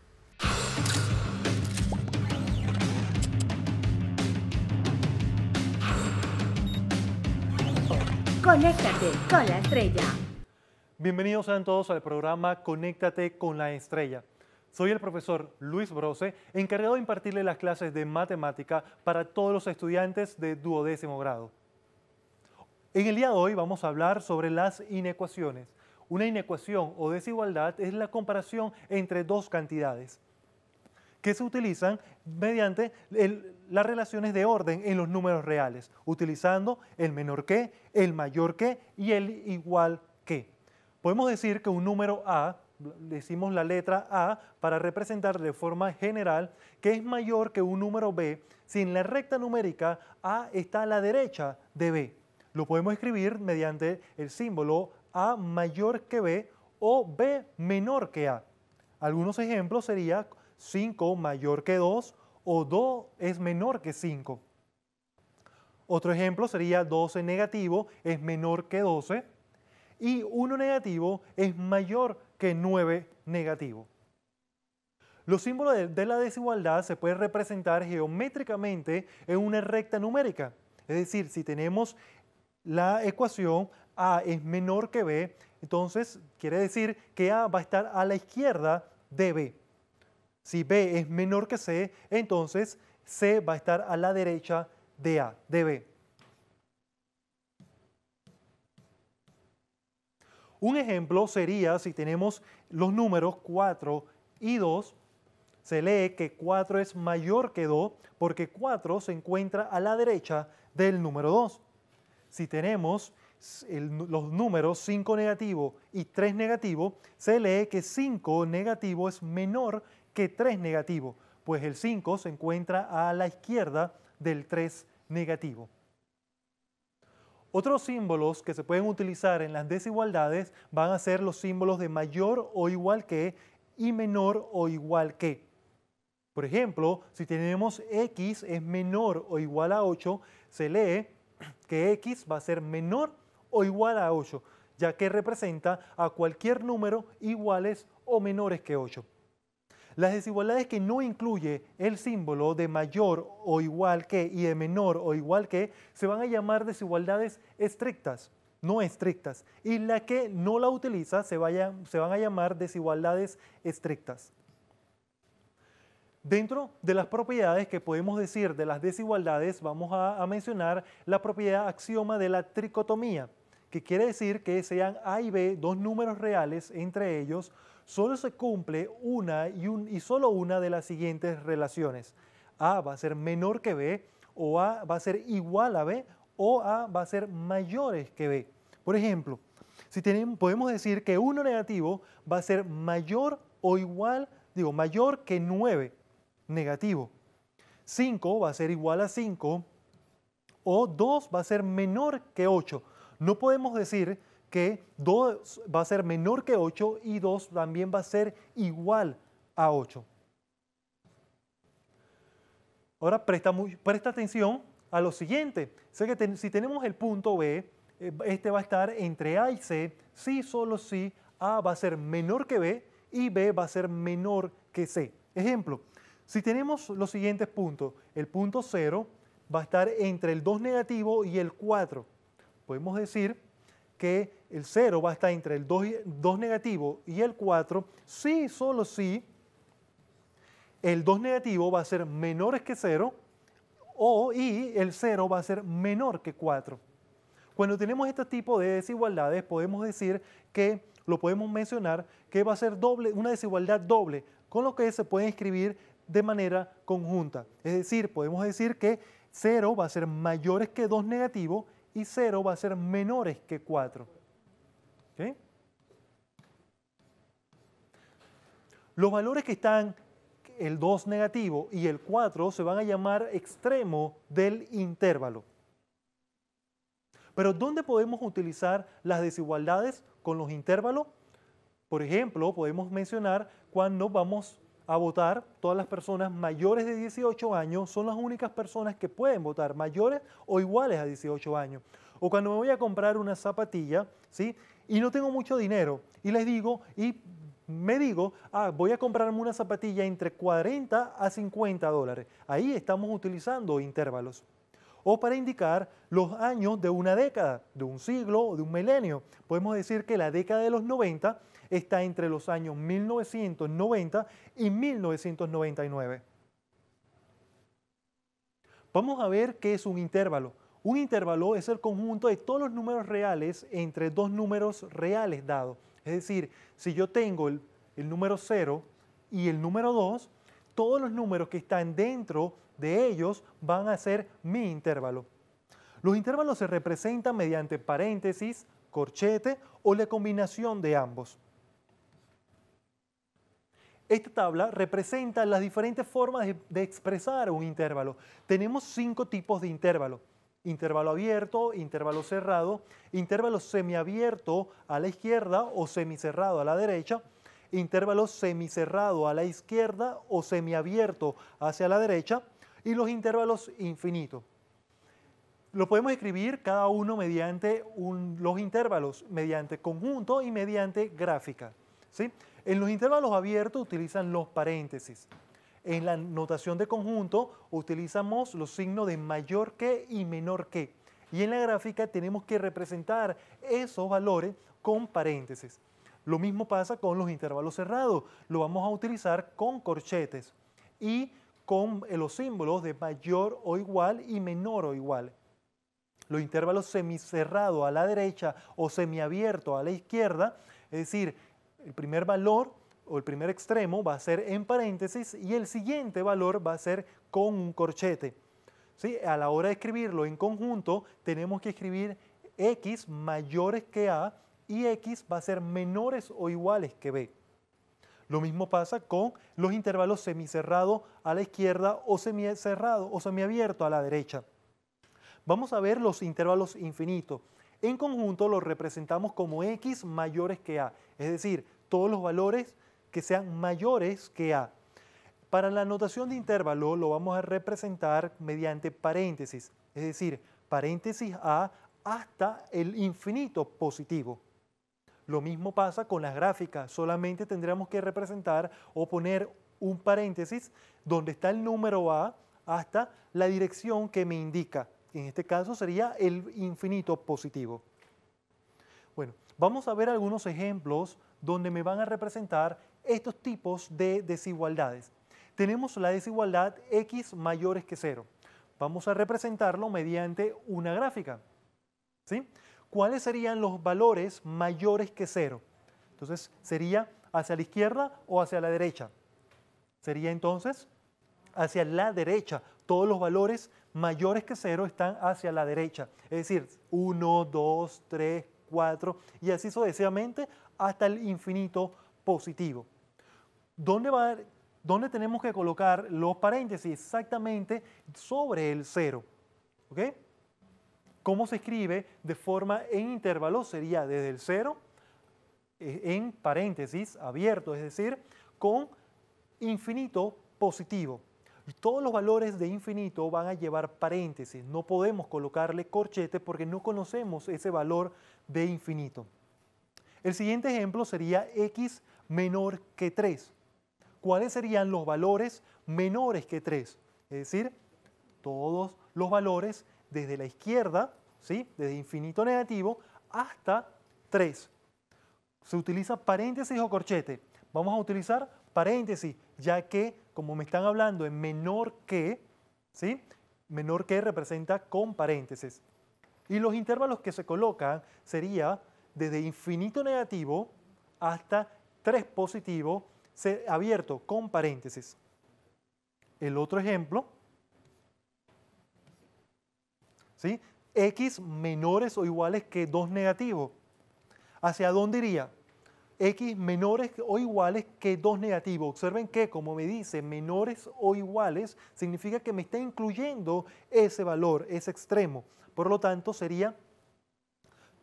Conéctate con la estrella. Bienvenidos sean todos al programa Conéctate con la Estrella. Soy el profesor Luis Brose, encargado de impartirle las clases de matemática para todos los estudiantes de 12º grado. En el día de hoy vamos a hablar sobre las inecuaciones. Una inecuación o desigualdad es la comparación entre dos cantidades que se utilizan mediante las relaciones de orden en los números reales, utilizando el menor que, el mayor que y el igual que. Podemos decir que un número A, decimos la letra A para representar de forma general que es mayor que un número B si en la recta numérica A está a la derecha de B. Lo podemos escribir mediante el símbolo A mayor que B o B menor que A. Algunos ejemplos serían 5 mayor que 2 o 2 es menor que 5. Otro ejemplo sería 12 negativo es menor que 12 y 1 negativo es mayor que 9 negativo. Los símbolos de la desigualdad se pueden representar geométricamente en una recta numérica. Es decir, si tenemos la ecuación A es menor que B, entonces quiere decir que A va a estar a la izquierda de B. Si B es menor que C, entonces C va a estar a la derecha de B. Un ejemplo sería si tenemos los números 4 y 2, se lee que 4 es mayor que 2 porque 4 se encuentra a la derecha del número 2. Si tenemos los números 5 negativo y 3 negativo, se lee que 5 negativo es menor que 3 negativo, pues el 5 se encuentra a la izquierda del 3 negativo. Otros símbolos que se pueden utilizar en las desigualdades van a ser los símbolos de mayor o igual que y menor o igual que. Por ejemplo, si tenemos x es menor o igual a 8, se lee que x va a ser menor o igual a 8, ya que representa a cualquier número iguales o menores que 8. Las desigualdades que no incluye el símbolo de mayor o igual que y de menor o igual que se van a llamar desigualdades estrictas, no estrictas, y la que no la utiliza se van a llamar desigualdades estrictas. Dentro de las propiedades que podemos decir de las desigualdades, vamos a mencionar la propiedad axioma de la tricotomía, que quiere decir que sean A y B dos números reales entre ellos, solo se cumple una y solo una de las siguientes relaciones. A va a ser menor que B, o A va a ser igual a B, o A va a ser mayores que B. Por ejemplo, podemos decir que 1 negativo va a ser mayor o igual, mayor que 9 negativo. 5 va a ser igual a 5, o 2 va a ser menor que 8. No podemos decir que 2 va a ser menor que 8 y 2 también va a ser igual a 8. Ahora presta atención a lo siguiente. Sé que si tenemos el punto B, este va a estar entre A y C, si solo si A va a ser menor que B y B va a ser menor que C. Ejemplo, Si tenemos los siguientes puntos, el punto 0 va a estar entre el 2 negativo y el 4. Podemos decir que el 0 va a estar entre el 2 negativo y el 4, si, solo si el 2 negativo va a ser menor que 0 y el 0 va a ser menor que 4. Cuando tenemos este tipo de desigualdades, podemos decir que, lo podemos mencionar, que va a ser una desigualdad doble, con lo que se puede escribir de manera conjunta. Es decir, podemos decir que 0 va a ser mayores que 2 negativo y 0 va a ser menores que 4. ¿Okay? Los valores que están el 2 negativo y el 4 se van a llamar extremo del intervalo. Pero ¿dónde podemos utilizar las desigualdades con los intervalos? Por ejemplo, podemos mencionar cuando vamos a votar, todas las personas mayores de 18 años son las únicas personas que pueden votar, mayores o iguales a 18 años. O cuando me voy a comprar una zapatilla, ¿sí? Y no tengo mucho dinero, y me digo, voy a comprarme una zapatilla entre 40 a 50 dólares. Ahí estamos utilizando intervalos. O para indicar los años de una década, de un siglo o de un milenio. Podemos decir que la década de los 90 está entre los años 1990 y 1999. Vamos a ver qué es un intervalo. Un intervalo es el conjunto de todos los números reales entre dos números reales dados. Es decir, si yo tengo el número 0 y el número 2, todos los números que están dentro de ellos van a ser mi intervalo. Los intervalos se representan mediante paréntesis, corchete o la combinación de ambos. Esta tabla representa las diferentes formas de expresar un intervalo. Tenemos 5 tipos de intervalo. Intervalo abierto, intervalo cerrado, intervalo semiabierto a la izquierda o semicerrado a la derecha, intervalo semicerrado a la izquierda o semiabierto hacia la derecha y los intervalos infinitos. Lo podemos escribir cada uno mediante los intervalos, mediante conjunto y mediante gráfica, ¿sí? En los intervalos abiertos utilizan los paréntesis. En la notación de conjunto utilizamos los signos de mayor que y menor que. Y en la gráfica tenemos que representar esos valores con paréntesis. Lo mismo pasa con los intervalos cerrados. Lo vamos a utilizar con corchetes y con los símbolos de mayor o igual y menor o igual. Los intervalos semicerrados a la derecha o semiabierto a la izquierda, es decir, el primer valor o el primer extremo va a ser en paréntesis y el siguiente valor va a ser con un corchete. ¿Sí? A la hora de escribirlo en conjunto, tenemos que escribir X mayores que A y X va a ser menores o iguales que B. Lo mismo pasa con los intervalos semicerrado a la izquierda o semicerrado o semiabierto a la derecha. Vamos a ver los intervalos infinitos. En conjunto los representamos como X mayores que A, es decir, todos los valores que sean mayores que A. Para la notación de intervalo lo vamos a representar mediante paréntesis, es decir, paréntesis A hasta el infinito positivo. Lo mismo pasa con las gráficas, solamente tendremos que representar o poner un paréntesis donde está el número A hasta la dirección que me indica. En este caso sería el infinito positivo. Bueno, vamos a ver algunos ejemplos donde me van a representar estos tipos de desigualdades. Tenemos la desigualdad X mayores que 0. Vamos a representarlo mediante una gráfica, ¿sí? ¿Cuáles serían los valores mayores que 0? Entonces, ¿sería hacia la izquierda o hacia la derecha? Sería entonces hacia la derecha. Todos los valores mayores que 0 están hacia la derecha. Es decir, 1, 2, 3, 4 y así sucesivamente hasta el infinito positivo. ¿Dónde tenemos que colocar los paréntesis? Exactamente sobre el 0. ¿Ok? ¿Cómo se escribe de forma en intervalos? Sería desde el 0 en paréntesis abierto, es decir, con infinito positivo. Todos los valores de infinito van a llevar paréntesis. No podemos colocarle corchete porque no conocemos ese valor de infinito. El siguiente ejemplo sería X menor que 3. ¿cuáles serían los valores menores que 3? Es decir, todos los valores desde la izquierda, ¿sí? Desde infinito negativo hasta 3. Se utiliza paréntesis o corchete. Vamos a utilizar paréntesis, ya que como me están hablando en menor que, ¿sí? Menor que representa con paréntesis. Y los intervalos que se colocan sería desde infinito negativo hasta 3 positivo abierto con paréntesis. El otro ejemplo, ¿sí? X menores o iguales que 2 negativo. ¿Hacia dónde iría? X menores o iguales que 2 negativo. Observen que, como me dice, menores o iguales, significa que me está incluyendo ese valor, ese extremo. Por lo tanto, sería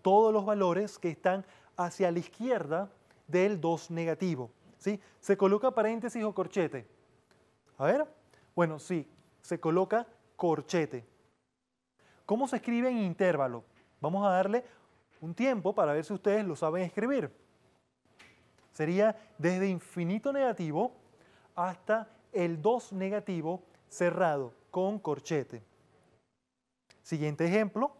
todos los valores que están hacia la izquierda del 2 negativo. ¿Sí? ¿Se coloca paréntesis o corchete? A ver. Bueno, sí, se coloca corchete. ¿Cómo se escribe en intervalo? Vamos a darle un tiempo para ver si ustedes lo saben escribir. Sería desde infinito negativo hasta el 2 negativo cerrado con corchete. Siguiente ejemplo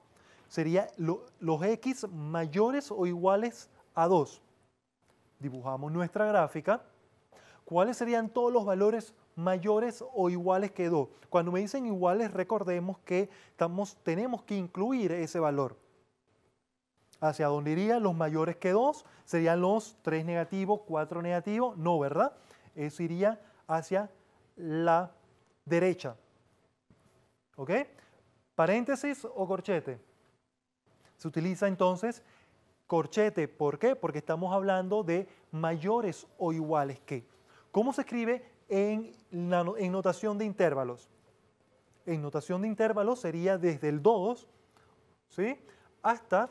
sería los X mayores o iguales a 2. Dibujamos nuestra gráfica. ¿Cuáles serían todos los valores mayores o iguales que 2? Cuando me dicen iguales, recordemos que tenemos que incluir ese valor. ¿Hacia dónde irían los mayores que 2? ¿Serían los 3 negativos, 4 negativos? No, ¿verdad? Eso iría hacia la derecha. ¿Ok? ¿Paréntesis o corchete? Se utiliza entonces corchete. ¿Por qué? Porque estamos hablando de mayores o iguales que. ¿Cómo se escribe en notación de intervalos? En notación de intervalos sería desde el 2, ¿sí? hasta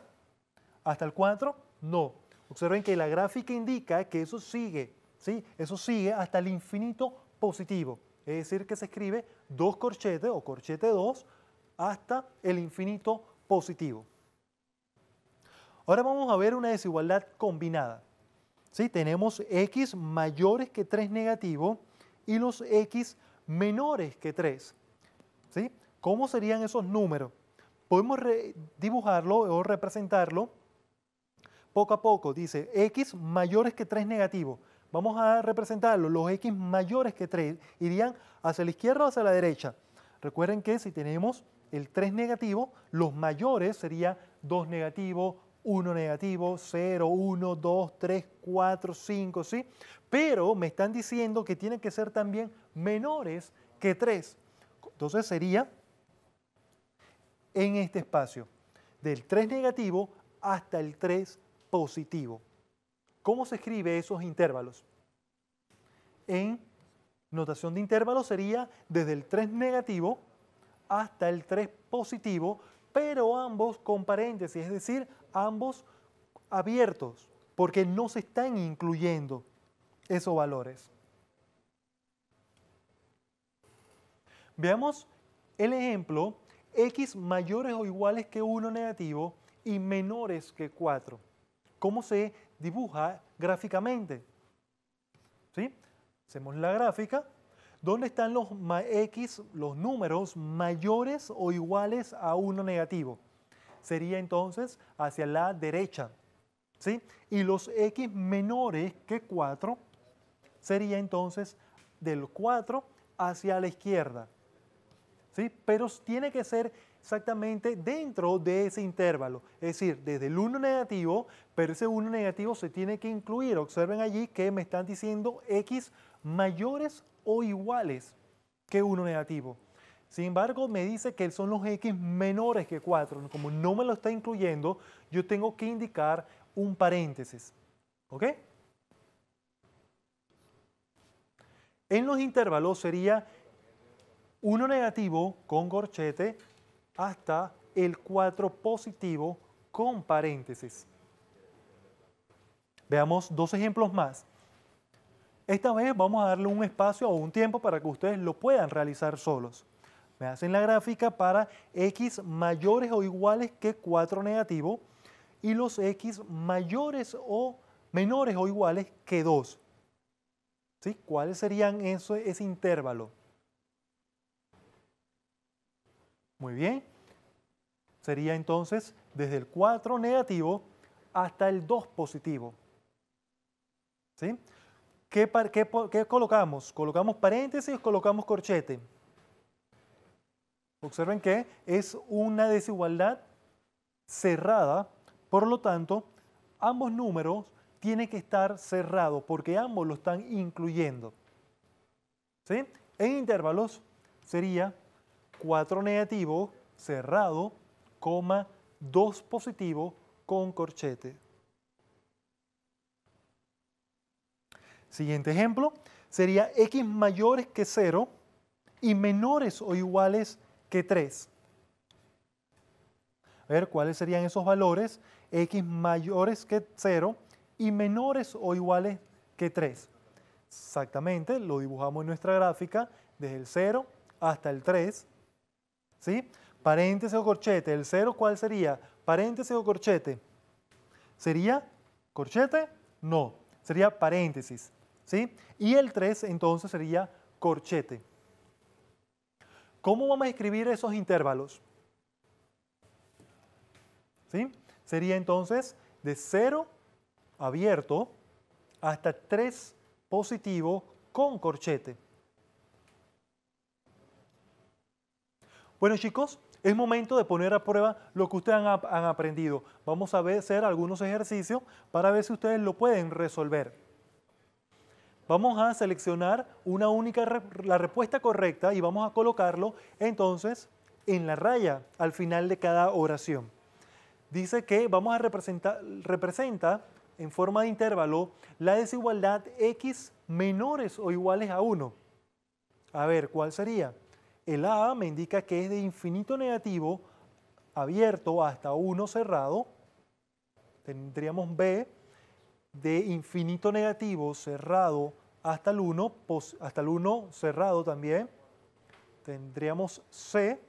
el 4, no. Observen que la gráfica indica que eso sigue, ¿sí? Eso sigue hasta el infinito positivo. Es decir, que se escribe 2 corchetes o corchete 2 hasta el infinito positivo. Ahora vamos a ver una desigualdad combinada. ¿Sí? Tenemos X mayores que 3 negativo y los X menores que 3. ¿Sí? ¿Cómo serían esos números? Podemos dibujarlo o representarlo poco a poco. Dice X mayores que 3 negativo. Vamos a representarlo. Los X mayores que 3 irían hacia la izquierda o hacia la derecha. Recuerden que si tenemos el 3 negativo, los mayores serían 2 negativo, 1 negativo, 0, 1, 2, 3, 4, 5, ¿sí? Pero me están diciendo que tienen que ser también menores que 3. Entonces sería en este espacio, del 3 negativo hasta el 3 positivo. ¿Cómo se escribe esos intervalos? En notación de intervalos sería desde el 3 negativo hasta el 3 positivo, pero ambos con paréntesis, es decir, ambos abiertos, porque no se están incluyendo esos valores. Veamos el ejemplo, X mayores o iguales que 1 negativo y menores que 4. ¿Cómo se dibuja gráficamente? ¿Sí? Hacemos la gráfica. ¿Dónde están los X, los números mayores o iguales a 1 negativo? Sería entonces hacia la derecha. ¿Sí? Y los X menores que 4 sería entonces del 4 hacia la izquierda. ¿Sí? Pero tiene que ser exactamente dentro de ese intervalo. Es decir, desde el 1 negativo, pero ese 1 negativo se tiene que incluir. Observen allí que me están diciendo X mayores o iguales que 1 negativo. Sin embargo, me dice que son los X menores que 4. Como no me lo está incluyendo, yo tengo que indicar un paréntesis. ¿Ok? En los intervalos sería 1 negativo con corchete hasta el 4 positivo con paréntesis. Veamos 2 ejemplos más. Esta vez vamos a darle un espacio o un tiempo para que ustedes lo puedan realizar solos. Me hacen la gráfica para X mayores o iguales que 4 negativo y los X mayores o menores o iguales que 2. ¿Sí? ¿Cuáles serían ese intervalo? Muy bien. Sería entonces desde el 4 negativo hasta el 2 positivo. ¿Sí? ¿Qué colocamos? ¿Colocamos paréntesis o colocamos corchete? Observen que es una desigualdad cerrada, por lo tanto, ambos números tienen que estar cerrados porque ambos lo están incluyendo. ¿Sí? En intervalos sería 4 negativo cerrado, coma 2 positivo con corchete. Siguiente ejemplo sería x mayores que 0 y menores o iguales que 3. A ver, ¿cuáles serían esos valores? X mayores que 0 y menores o iguales que 3. Exactamente, lo dibujamos en nuestra gráfica desde el 0 hasta el 3. ¿Sí? Paréntesis o corchete. ¿El 0 cuál sería? ¿Paréntesis o corchete? ¿Sería corchete? No, sería paréntesis. ¿Sí? Y el 3 entonces sería corchete. ¿Cómo vamos a escribir esos intervalos? ¿Sí? Sería entonces de 0 abierto hasta 3 positivo con corchete. Bueno, chicos, es momento de poner a prueba lo que ustedes han aprendido. Vamos a hacer algunos ejercicios para ver si ustedes lo pueden resolver. Vamos a seleccionar la respuesta correcta y vamos a colocarlo entonces en la raya al final de cada oración. Dice que vamos a representa en forma de intervalo la desigualdad x menores o iguales a 1. A ver, ¿cuál sería? El A me indica que es de infinito negativo abierto hasta 1 cerrado. Tendríamos B de infinito negativo cerrado hasta el 1 cerrado también. Tendríamos C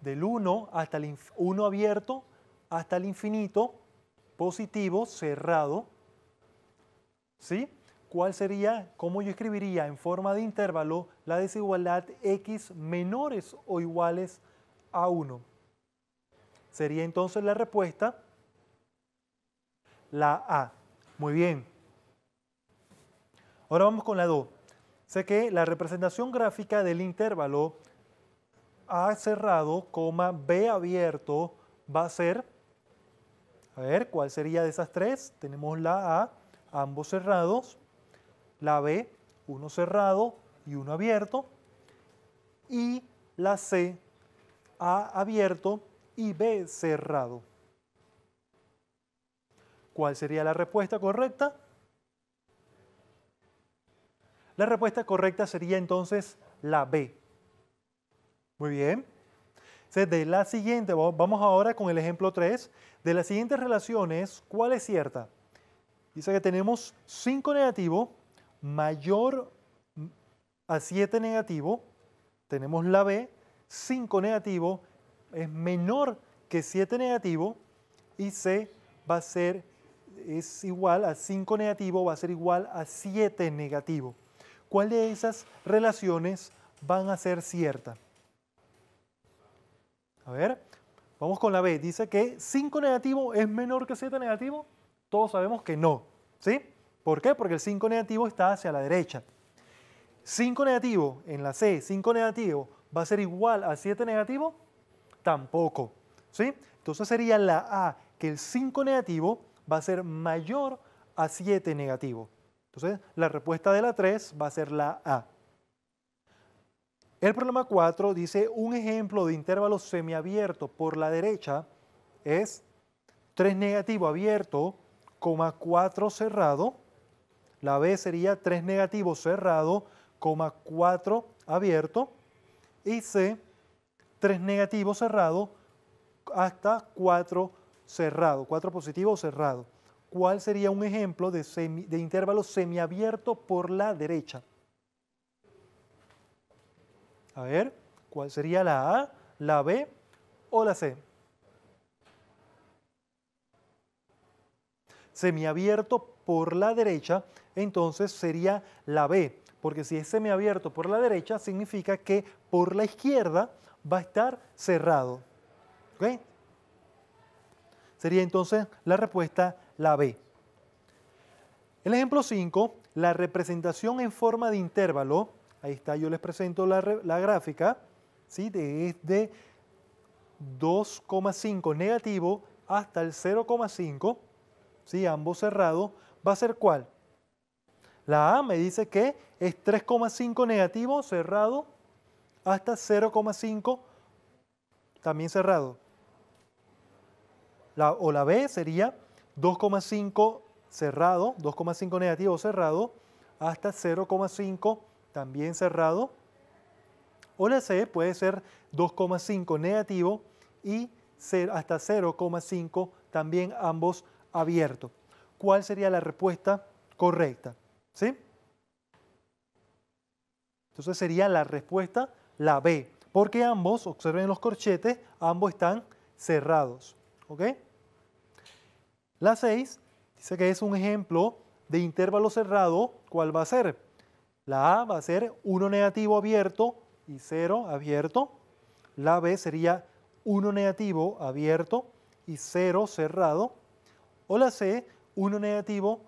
del 1 hasta el 1 abierto hasta el infinito positivo cerrado. ¿Sí? ¿Cuál sería, cómo yo escribiría en forma de intervalo la desigualdad x menores o iguales a 1? Sería entonces la respuesta la A. Muy bien. Ahora vamos con la 2. Sé que la representación gráfica del intervalo A cerrado, B abierto va a ser, a ver, ¿cuál sería de esas tres? Tenemos la A, ambos cerrados, la B, uno cerrado y uno abierto, y la C, A abierto y B cerrado. ¿Cuál sería la respuesta correcta? La respuesta correcta sería entonces la B. Muy bien. De la siguiente, vamos ahora con el ejemplo 3. De las siguientes relaciones, ¿cuál es cierta? Dice que tenemos 5 negativo mayor a 7 negativo. Tenemos la B, 5 negativo es menor que 7 negativo. Y C es igual a 5 negativo, va a ser igual a 7 negativo. ¿Cuál de esas relaciones van a ser ciertas? A ver, vamos con la B. Dice que 5 negativo es menor que 7 negativo. Todos sabemos que no. ¿Sí? ¿Por qué? Porque el 5 negativo está hacia la derecha. 5 negativo en la C, 5 negativo, ¿va a ser igual a 7 negativo? Tampoco. ¿Sí? Entonces sería la A, que el 5 negativo va a ser mayor a 7 negativo. Entonces la respuesta de la 3 va a ser la A. El problema 4 dice un ejemplo de intervalo semiabierto por la derecha es 3 negativo abierto, 4 cerrado. La B sería 3 negativo cerrado, 4 abierto. Y C, 3 negativo cerrado hasta 4 cerrado, 4 positivo cerrado. ¿Cuál sería un ejemplo de intervalo semiabierto por la derecha? A ver, ¿cuál sería la A, la B o la C? semiabierto por la derecha, entonces sería la B, porque si es semiabierto por la derecha, significa que por la izquierda va a estar cerrado. ¿Ok? Sería entonces la respuesta la B. El ejemplo 5, la representación en forma de intervalo, ahí está, yo les presento la gráfica, ¿sí? Desde 2,5 negativo hasta el 0,5, ¿sí? Ambos cerrados, ¿va a ser cuál? La A me dice que es 3,5 negativo cerrado hasta 0,5 también cerrado. O la B sería 2,5 cerrado, 2,5 negativo cerrado hasta 0,5 también cerrado. O la C puede ser 2,5 negativo y hasta 0,5 también ambos abiertos. ¿Cuál sería la respuesta correcta? ¿Sí? Entonces sería la respuesta la B, porque ambos, observen los corchetes, ambos están cerrados. ¿Ok? La 6 dice que es un ejemplo de intervalo cerrado. ¿Cuál va a ser? La A va a ser 1 negativo abierto y 0 abierto. La B sería 1 negativo abierto y 0 cerrado. O la C, 1 negativo,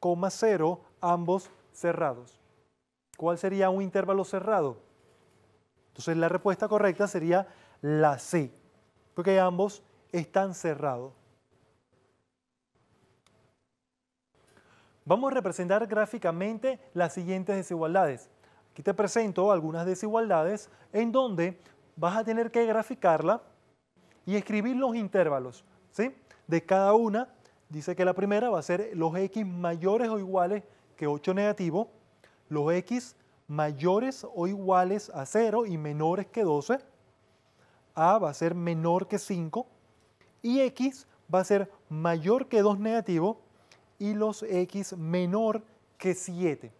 0, ambos cerrados. ¿Cuál sería un intervalo cerrado? Entonces la respuesta correcta sería la C, porque ambos están cerrados. Vamos a representar gráficamente las siguientes desigualdades. Aquí te presento algunas desigualdades en donde vas a tener que graficarla y escribir los intervalos, ¿sí? De cada una. Dice que la primera va a ser los x mayores o iguales que 8 negativo, los x mayores o iguales a 0 y menores que 12, A va a ser menor que 5 y x va a ser mayor que 2 negativo y los x menor que 7.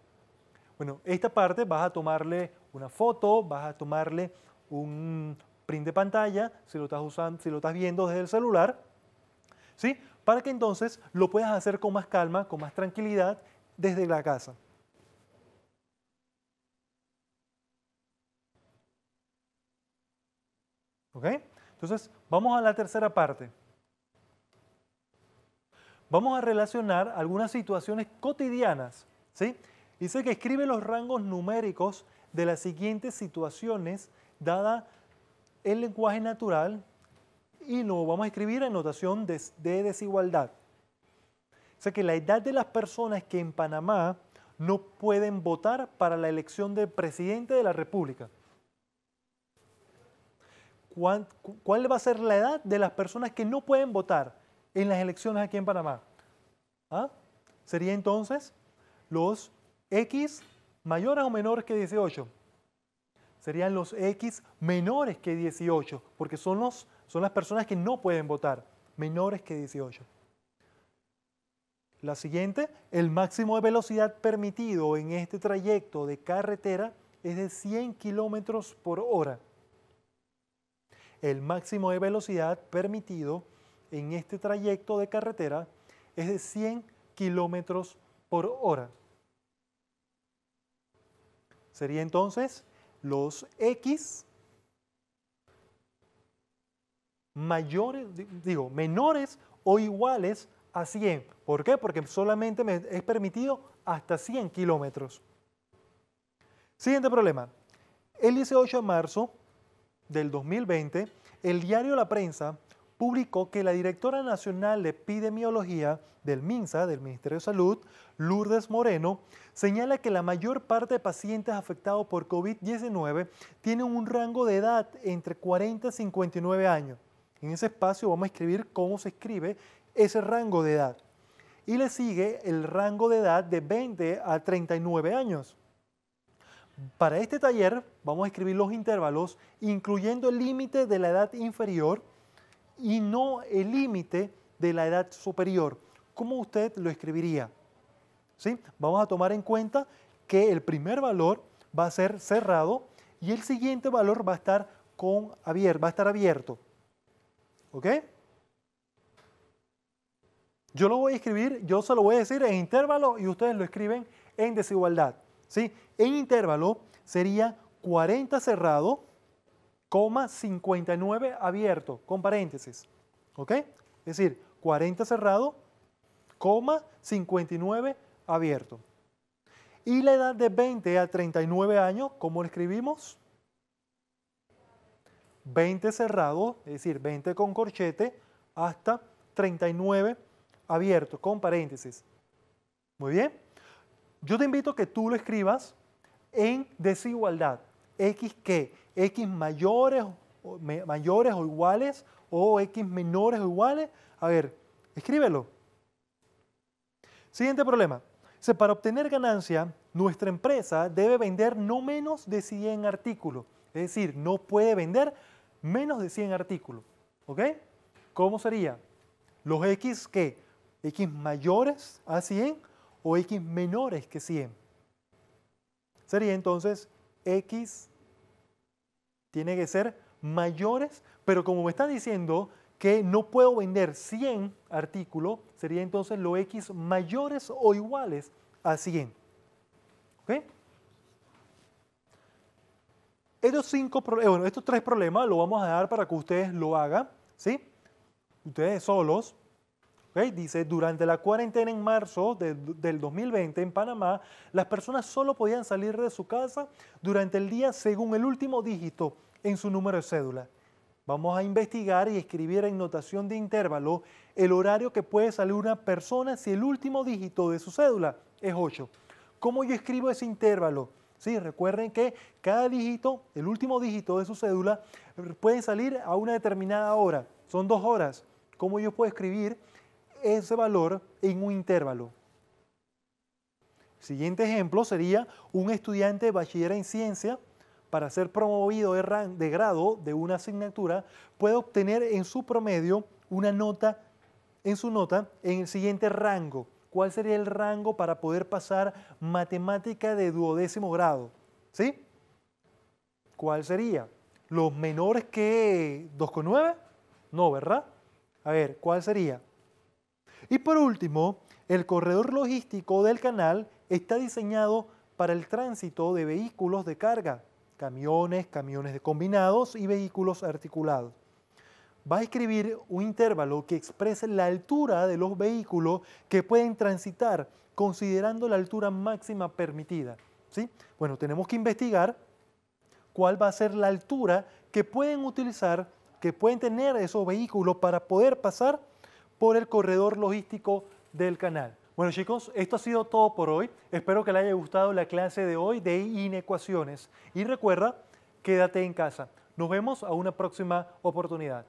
Bueno, esta parte vas a tomarle una foto, vas a tomarle un print de pantalla, si lo estás viendo desde el celular, ¿sí? Para que entonces lo puedas hacer con más calma, con más tranquilidad desde la casa. ¿Ok? Entonces, vamos a la tercera parte. Vamos a relacionar algunas situaciones cotidianas, ¿sí? Dice que escribe los rangos numéricos de las siguientes situaciones dada el lenguaje natural y lo vamos a escribir en notación de desigualdad. O sea que la edad de las personas que en Panamá no pueden votar para la elección del presidente de la República. ¿Cuál va a ser la edad de las personas que no pueden votar en las elecciones aquí en Panamá? ¿Ah? Sería entonces los X mayores o menores que 18. Serían los X menores que 18, porque son las personas que no pueden votar, menores que 18. La siguiente, el máximo de velocidad permitido en este trayecto de carretera es de 100 kilómetros por hora. El máximo de velocidad permitido en este trayecto de carretera es de 100 kilómetros por hora. Sería entonces los X menores o iguales a 100. ¿Por qué? Porque solamente me es permitido hasta 100 kilómetros. Siguiente problema. El 18 de marzo del 2020, el diario La Prensa publicó que la directora nacional de epidemiología del MINSA, del Ministerio de Salud, Lourdes Moreno, señala que la mayor parte de pacientes afectados por COVID-19 tienen un rango de edad entre 40 y 59 años. En ese espacio vamos a escribir cómo se escribe ese rango de edad. Y le sigue el rango de edad de 20 a 39 años. Para este taller vamos a escribir los intervalos incluyendo el límite de la edad inferior y no el límite de la edad superior. ¿Cómo usted lo escribiría? ¿Sí? Vamos a tomar en cuenta que el primer valor va a ser cerrado y el siguiente valor va a estar abierto. ¿Ok? Yo lo voy a escribir, yo se lo voy a decir en intervalo y ustedes lo escriben en desigualdad, ¿sí? En intervalo sería 40 cerrado, 59 abierto, con paréntesis, ¿ok? Es decir, 40 cerrado, 59 abierto. Y la edad de 20 a 39 años, ¿cómo lo escribimos? 20 cerrado, es decir, 20 con corchete, hasta 39 abierto, con paréntesis. Muy bien. Yo te invito a que tú lo escribas en desigualdad. X ¿qué? X mayores o iguales o X menores o iguales. A ver, escríbelo. Siguiente problema. Para obtener ganancia, nuestra empresa debe vender no menos de 100 artículos. Es decir, no puede vender menos de 100 artículos. ¿Ok? ¿Cómo sería? Los X ¿qué? X mayores a 100 o X menores que 100. Sería entonces X tiene que ser mayores, pero como me está diciendo que no puedo vender 100 artículos, sería entonces los X mayores o iguales a 100. ¿Ok? Estos tres problemas los vamos a dar para que ustedes lo hagan, ¿sí? Ustedes solos. ¿Okay? Dice, durante la cuarentena en marzo del 2020 en Panamá, las personas solo podían salir de su casa durante el día según el último dígito en su número de cédula. Vamos a investigar y escribir en notación de intervalo el horario que puede salir una persona si el último dígito de su cédula es 8. ¿Cómo yo escribo ese intervalo? Sí, recuerden que cada dígito, el último dígito de su cédula, puede salir a una determinada hora. Son 2 horas. ¿Cómo yo puedo escribir ese valor en un intervalo? Siguiente ejemplo sería un estudiante de bachiller en ciencia, para ser promovido de grado de una asignatura, puede obtener en su promedio una nota, en el siguiente rango. ¿Cuál sería el rango para poder pasar matemática de 12º grado? ¿Sí? ¿Cuál sería? ¿Los menores que 2,9? No, ¿verdad? A ver, ¿cuál sería? Y por último, el corredor logístico del canal está diseñado para el tránsito de vehículos de carga, camiones de combinados y vehículos articulados. Va a escribir un intervalo que exprese la altura de los vehículos que pueden transitar, considerando la altura máxima permitida, ¿sí? Bueno, tenemos que investigar cuál va a ser la altura que pueden utilizar, que pueden tener esos vehículos para poder pasar por el corredor logístico del canal. Bueno chicos, esto ha sido todo por hoy. Espero que les haya gustado la clase de hoy de inecuaciones. Y recuerda, quédate en casa. Nos vemos a una próxima oportunidad.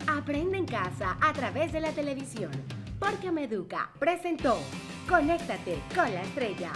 Aprende en casa a través de la televisión. Porque me educa presentó Conéctate con la Estrella.